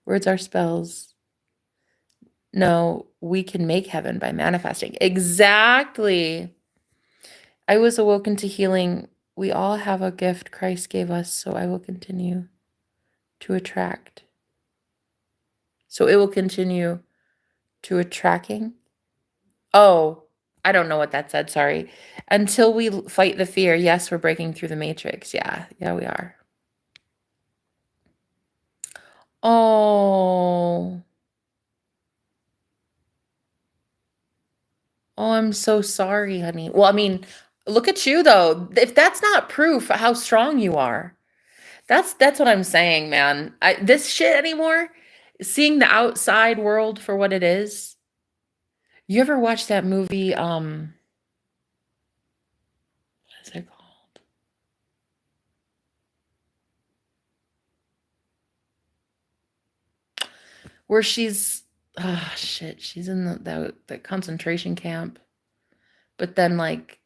Words are spells. No, we can make heaven by manifesting. Exactly. I was awoken to healing. We all have a gift Christ gave us, so I will continue to attract. So it will continue to attracting. Oh, I don't know what that said. Sorry. Until we fight the fear. Yes, we're breaking through the matrix. Yeah, we are. Oh. Oh, I'm so sorry, honey. Well, I mean, look at you though. If that's not proof how strong you are. That's what I'm saying, man. This shit anymore, seeing the outside world for what it is. You ever watch that movie, what is it called? Where she's, oh shit, she's in the concentration camp. But then like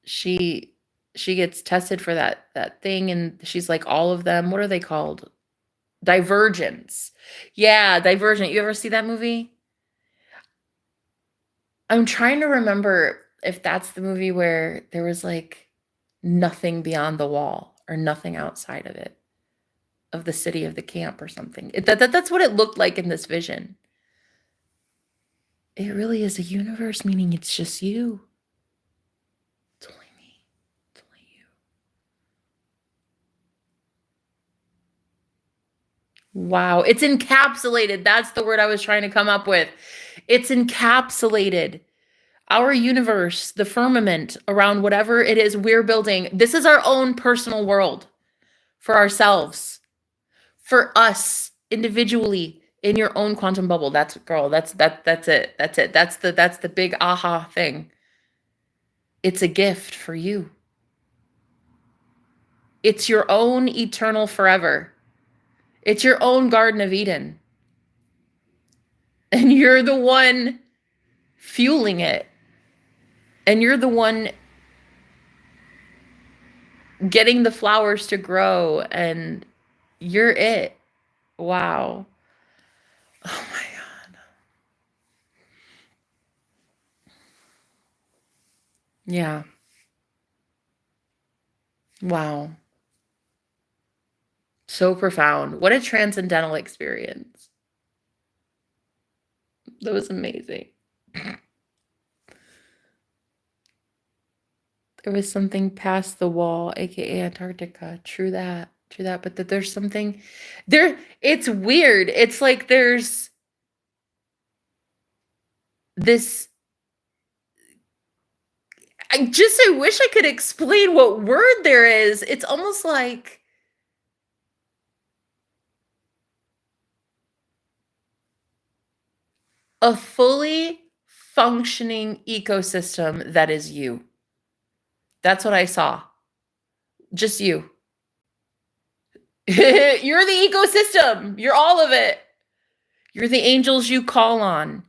she gets tested for that thing, and she's like all of them. What are they called? Divergence. Yeah, Divergent. You ever see that movie? I'm trying to remember if that's the movie where there was like nothing beyond the wall or nothing outside of it, of the city, of the camp or something. That's what it looked like in this vision. It really is a universe, meaning it's just you. It's only me. It's only you. Wow. It's encapsulated. That's the word I was trying to come up with. It's encapsulated. Our universe, the firmament around whatever it is we're building, this is our own personal world for ourselves, for us individually in your own quantum bubble. That's girl, that's it. That's it. That's the big aha thing. It's a gift for you. It's your own eternal forever. It's your own Garden of Eden. And you're the one fueling it. And you're the one getting the flowers to grow. And you're it. Wow. Oh my God. Yeah. Wow. So profound. What a transcendental experience. That was amazing. There was something past the wall, aka Antarctica. True that. True that. But that there's something there. It's weird. It's like there's this. I wish I could explain what word there is. It's almost like a fully functioning ecosystem that is you. That's what I saw. Just you. You're the ecosystem. You're all of it. You're the angels you call on.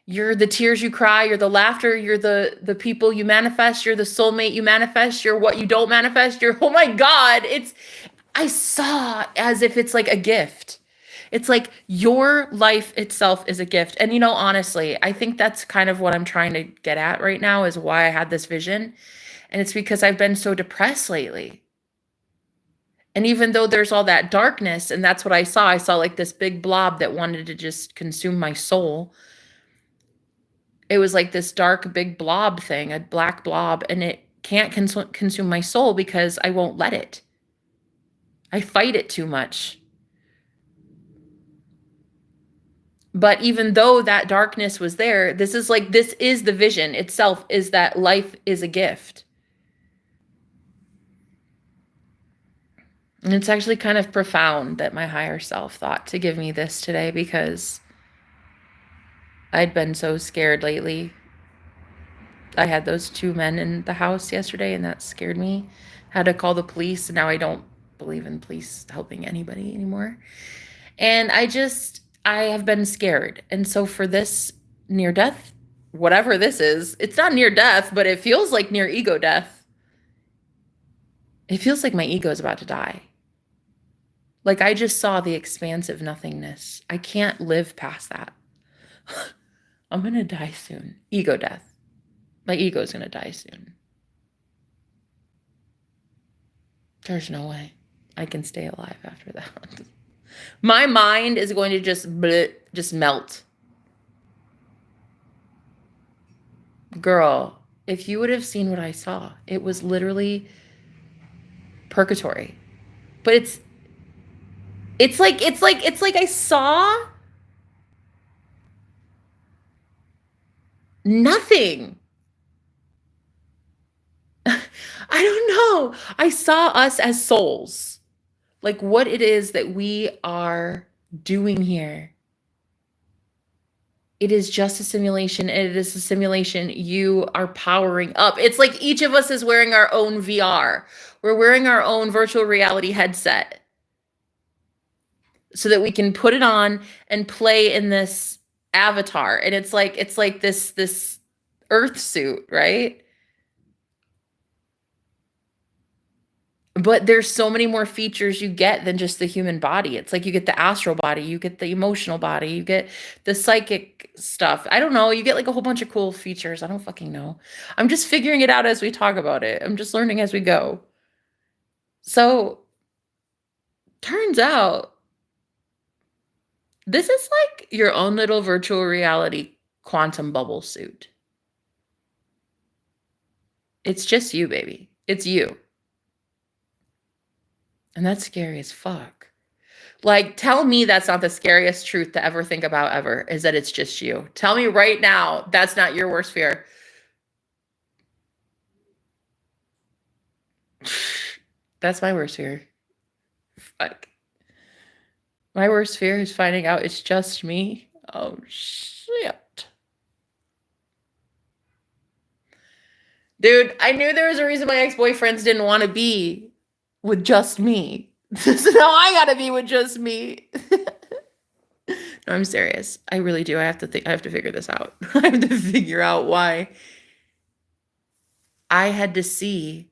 You're the tears you cry. You're the laughter. You're the people you manifest. You're the soulmate you manifest. You're what you don't manifest. You're, oh my God. I saw as if it's like a gift. It's like your life itself is a gift. And honestly, I think that's kind of what I'm trying to get at right now is why I had this vision. And it's because I've been so depressed lately. And even though there's all that darkness, and that's what I saw like this big blob that wanted to just consume my soul. It was like this dark, big blob thing, a black blob, and it can't consume my soul because I won't let it. I fight it too much. But even though that darkness was there, this is the vision itself, is that life is a gift. And it's actually kind of profound that my higher self thought to give me this today because I'd been so scared lately. I had those 2 men in the house yesterday and that scared me. Had to call the police, and now I don't believe in police helping anybody anymore. And I have been scared. And so for this near death, whatever this is, it's not near death, but it feels like near ego death. It feels like my ego is about to die. Like I just saw the expansive nothingness. I can't live past that. I'm going to die soon. Ego death. My ego is going to die soon. There's no way I can stay alive after that. My mind is going to just melt. Girl, if you would have seen what I saw, it was literally purgatory. But it's like I saw nothing. I don't know. I saw us as souls. Like what it is that we are doing here. It is just a simulation, and it is a simulation you are powering up. It's like each of us is wearing our own VR. We're wearing our own virtual reality headset so that we can put it on and play in this avatar. And it's like this earth suit, right? But there's so many more features you get than just the human body. It's like you get the astral body, you get the emotional body, you get the psychic stuff. I don't know. You get like a whole bunch of cool features. I don't fucking know. I'm just figuring it out as we talk about it. I'm just learning as we go. So turns out this is like your own little virtual reality quantum bubble suit. It's just you, baby. It's you. And that's scary as fuck. Like, tell me that's not the scariest truth to ever think about ever, is that it's just you. Tell me right now that's not your worst fear. That's my worst fear. Fuck. My worst fear is finding out it's just me. Oh, shit. Dude, I knew there was a reason my ex-boyfriends didn't want to be with just me. So now I gotta be with just me. No, I'm serious. I really do. I have to figure this out. I have to figure out why I had to see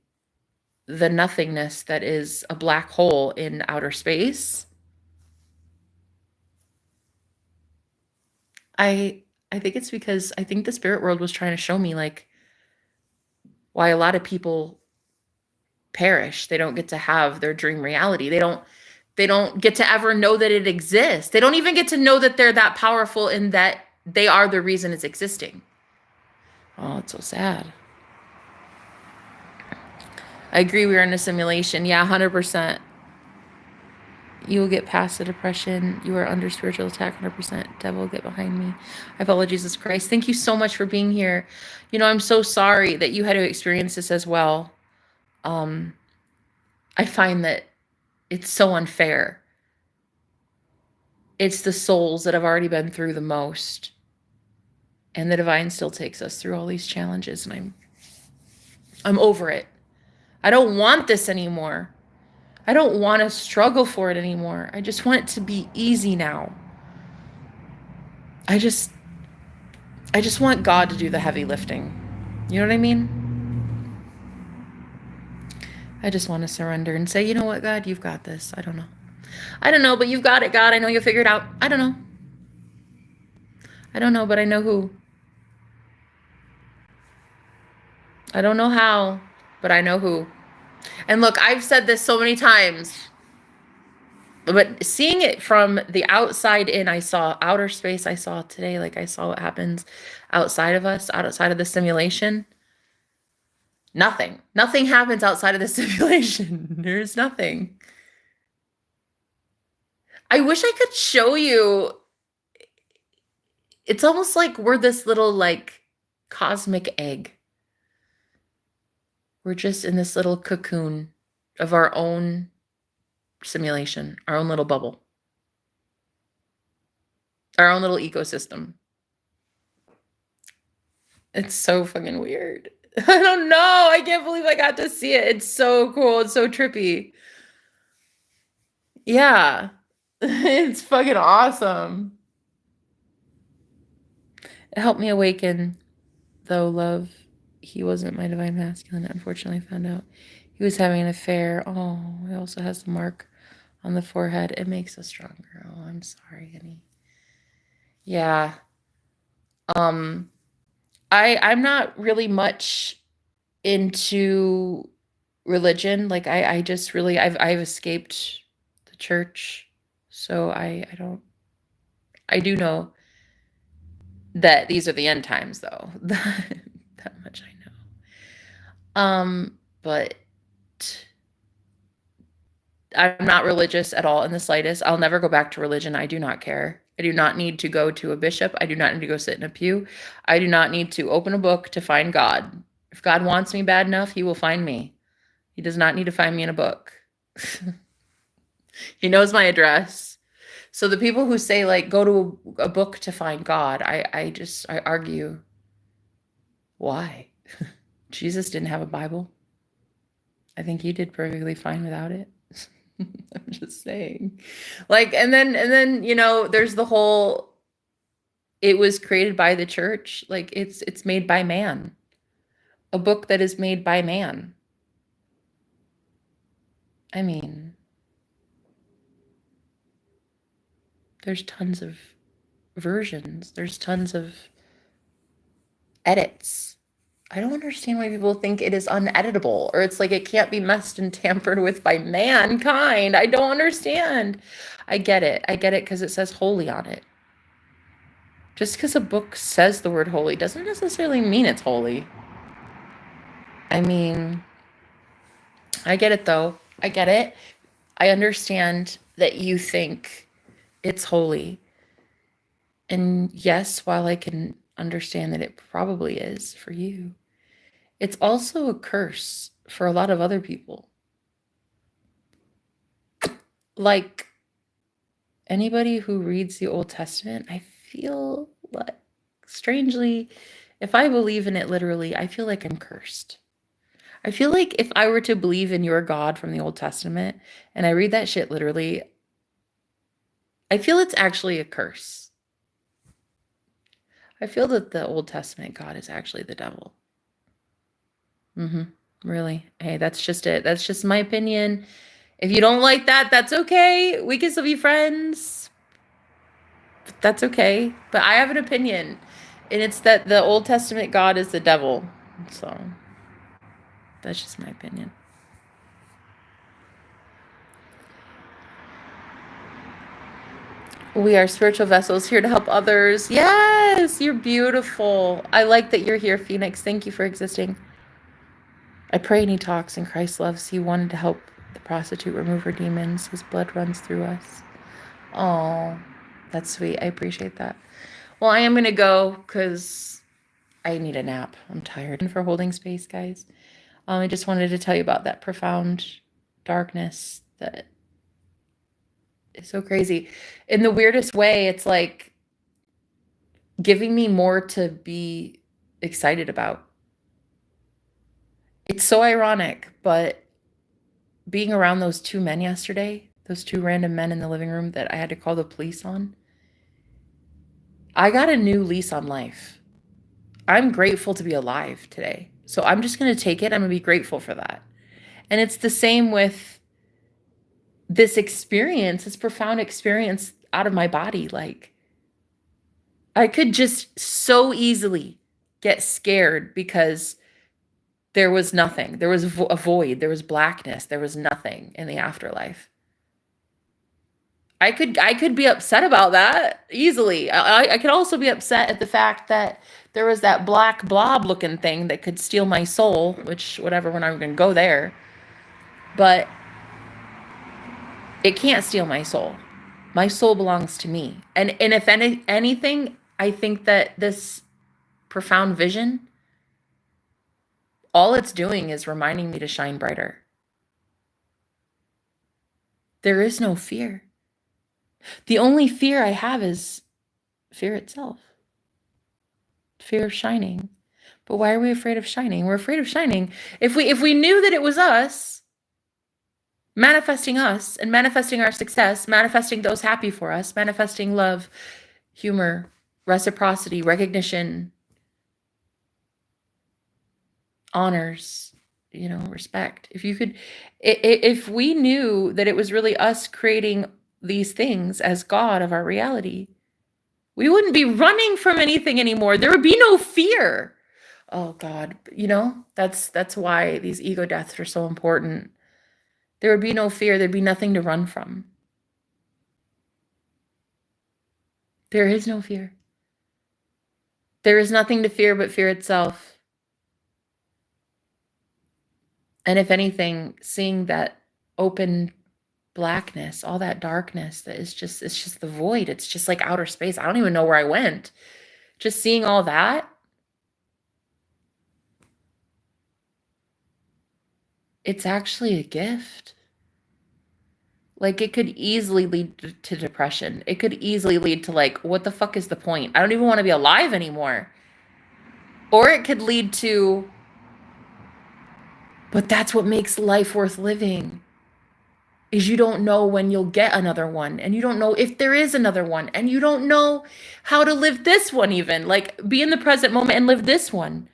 the nothingness that is a black hole in outer space. I think it's because I think the spirit world was trying to show me like why a lot of people perish. They don't get to have their dream reality. They don't get to ever know that it exists. They don't even get to know that they're that powerful and that they are the reason it's existing. Oh, it's so sad. I agree we are in a simulation. Yeah, 100%. You will get past the depression. You are under spiritual attack, 100%. Devil, get behind me. I follow Jesus Christ. Thank you so much for being here. You know, I'm so sorry that you had to experience this as well. I find that it's so unfair. It's the souls that have already been through the most. And the divine still takes us through all these challenges, and I'm over it. I don't want this anymore. I don't want to struggle for it anymore. I just want it to be easy now. I just want God to do the heavy lifting. You know what I mean? I just want to surrender and say, you know what, God, you've got this. I don't know, but you've got it, God. I know you'll figure it out. I don't know, but I know who. I don't know how, but I know who. And look, I've said this so many times, but seeing it from the outside in, I saw outer space. I saw today, like I saw what happens outside of us, outside of the simulation. Nothing happens outside of the simulation. There's nothing. I wish I could show you. It's almost like we're this little like cosmic egg. We're just in this little cocoon of our own simulation, our own little bubble, our own little ecosystem. It's so fucking weird. I don't know. I can't believe I got to see it. It's so cool. It's so trippy. Yeah. It's fucking awesome. It helped me awaken, though, love. He wasn't my divine masculine. Unfortunately, I found out he was having an affair. Oh, he also has the mark on the forehead. It makes us stronger. Oh, I'm sorry, honey. Yeah. I'm not really much into religion. Like I just really I've escaped the church. So I do know that these are the end times though. That much I know. But I'm not religious at all in the slightest. I'll never go back to religion. I do not care. I do not need to go to a bishop. I do not need to go sit in a pew. I do not need to open a book to find God. If God wants me bad enough, he will find me. He does not need to find me in a book. He knows my address. So the people who say like go to a book to find God, I argue, why? Jesus didn't have a Bible. I think he did perfectly fine without it. I'm just saying. Like, and then, you know, there's the whole, it was created by the church. Like it's made by man. A book that is made by man. I mean, there's tons of versions. There's tons of edits. I don't understand why people think it is uneditable or it's like it can't be messed and tampered with by mankind. I don't understand. I get it because it says holy on it. Just because a book says the word holy doesn't necessarily mean it's holy. I mean, I get it though. I get it. I understand that you think it's holy. And yes, while I can understand that it probably is for you, it's also a curse for a lot of other people. Like anybody who reads the Old Testament, I feel like, strangely, if I believe in it literally, I feel like I'm cursed. I feel like if I were to believe in your God from the Old Testament and I read that shit literally, I feel it's actually a curse. I feel that the Old Testament God is actually the devil. Really. Hey, that's just it. That's just my opinion. If you don't like that, that's okay. We can still be friends. That's okay. But I have an opinion, and it's that the Old Testament God is the devil. So that's just my opinion. We are spiritual vessels here to help others. Yes, you're beautiful. I like that you're here, Phoenix. Thank you for existing. I pray and he talks and Christ loves. He wanted to help the prostitute remove her demons. His blood runs through us. Oh, that's sweet. I appreciate that. Well, I am going to go because I need a nap. I'm tired. And for holding space, guys. I just wanted to tell you about that profound darkness that is so crazy. In the weirdest way, it's like giving me more to be excited about. It's so ironic, but being around those two men yesterday, those two random men in the living room that I had to call the police on, I got a new lease on life. I'm grateful to be alive today. So I'm just going to take it. I'm going to be grateful for that. And it's the same with this experience, this profound experience out of my body. Like, I could just so easily get scared because there was nothing. There was a void. There was blackness. There was nothing in the afterlife. I could be upset about that easily. I could also be upset at the fact that there was that black blob looking thing that could steal my soul, which whatever, we're not even going to go there. But it can't steal my soul. My soul belongs to me. And if anything, I think that this profound vision, all it's doing is reminding me to shine brighter. There is no fear. The only fear I have is fear itself. Fear of shining. But why are we afraid of shining? We're afraid of shining. If we knew that it was us and manifesting our success, manifesting those happy for us, manifesting love, humor, reciprocity, recognition, honors, respect. If we knew that it was really us creating these things as God of our reality, we wouldn't be running from anything anymore. There would be no fear. Oh God, that's why these ego deaths are so important. There would be no fear. There'd be nothing to run from. There is no fear. There is nothing to fear but fear itself. And if anything, seeing that open blackness, all that darkness that is just, it's just the void. It's just like outer space. I don't even know where I went. Just seeing all that, it's actually a gift. Like, it could easily lead to depression. It could easily lead to like, what the fuck is the point? I don't even want to be alive anymore. Or it could lead to, but that's what makes life worth living. Is you don't know when you'll get another one, and you don't know if there is another one, and you don't know how to live this one even. Like, be in the present moment and live this one.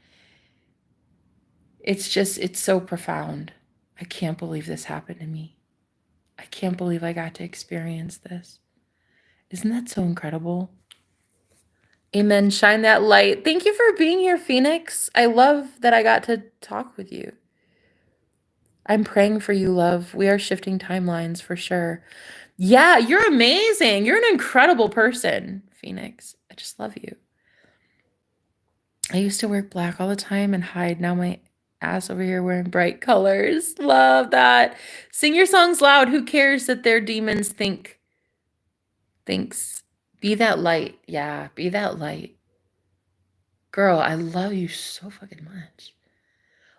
It's so profound. I can't believe this happened to me. I can't believe I got to experience this. Isn't that so incredible? Amen. Shine that light. Thank you for being here, Phoenix. I love that I got to talk with you. I'm praying for you, love. We are shifting timelines for sure. Yeah, you're amazing. You're an incredible person, Phoenix. I just love you. I used to wear black all the time and hide. Now my ass over here wearing bright colors. Love that. Sing your songs loud. Who cares that their demons thinks? Be that light. Yeah, be that light. Girl, I love you so fucking much.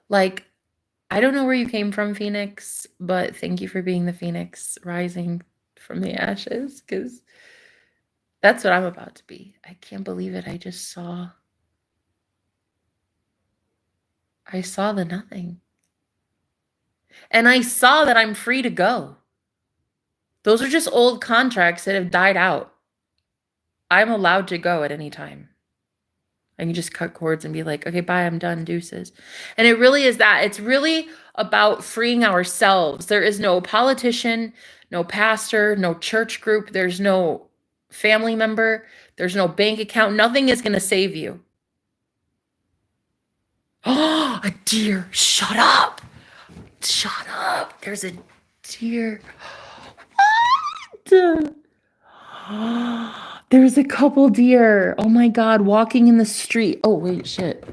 Like, I don't know where you came from, Phoenix, but thank you for being the Phoenix rising from the ashes, because that's what I'm about to be. I can't believe it. I saw the nothing. And I saw that I'm free to go. Those are just old contracts that have died out. I'm allowed to go at any time. I can just cut cords and be like, okay, bye, I'm done, deuces. And it really is that. It's really about freeing ourselves. There is no politician, no pastor, no church group. There's no family member. There's no bank account. Nothing is going to save you. Oh, a deer. Shut up. Shut up. There's a deer. What? There's a couple deer. Oh my God, walking in the street. Oh, wait, shit.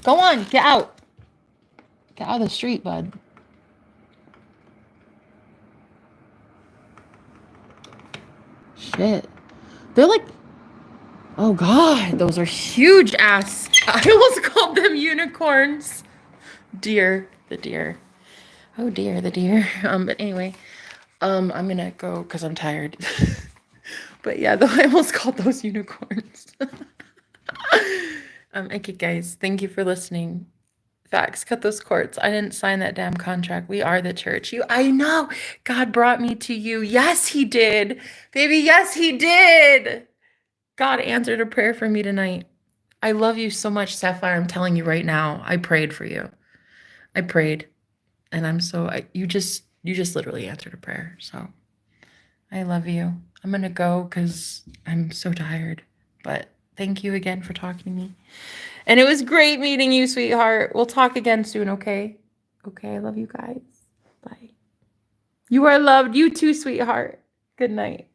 Go on, get out. Get out of the street, bud. Shit. They're like, oh God, those are huge ass. I almost called them unicorns. Deer, the deer. Oh dear, the deer. But anyway, I'm gonna go because I'm tired. But yeah, though I almost called those unicorns. Okay, guys, thank you for listening. Facts, cut those cords. I didn't sign that damn contract. We are the church. I know. God brought me to you. Yes, he did. Baby, yes, he did. God answered a prayer for me tonight. I love you so much, Sapphire. I'm telling you right now. I prayed for you. I prayed. And you just literally answered a prayer. So I love you. I'm going to go because I'm so tired. But thank you again for talking to me. And it was great meeting you, sweetheart. We'll talk again soon, okay? Okay, I love you guys. Bye. You are loved. You too, sweetheart. Good night.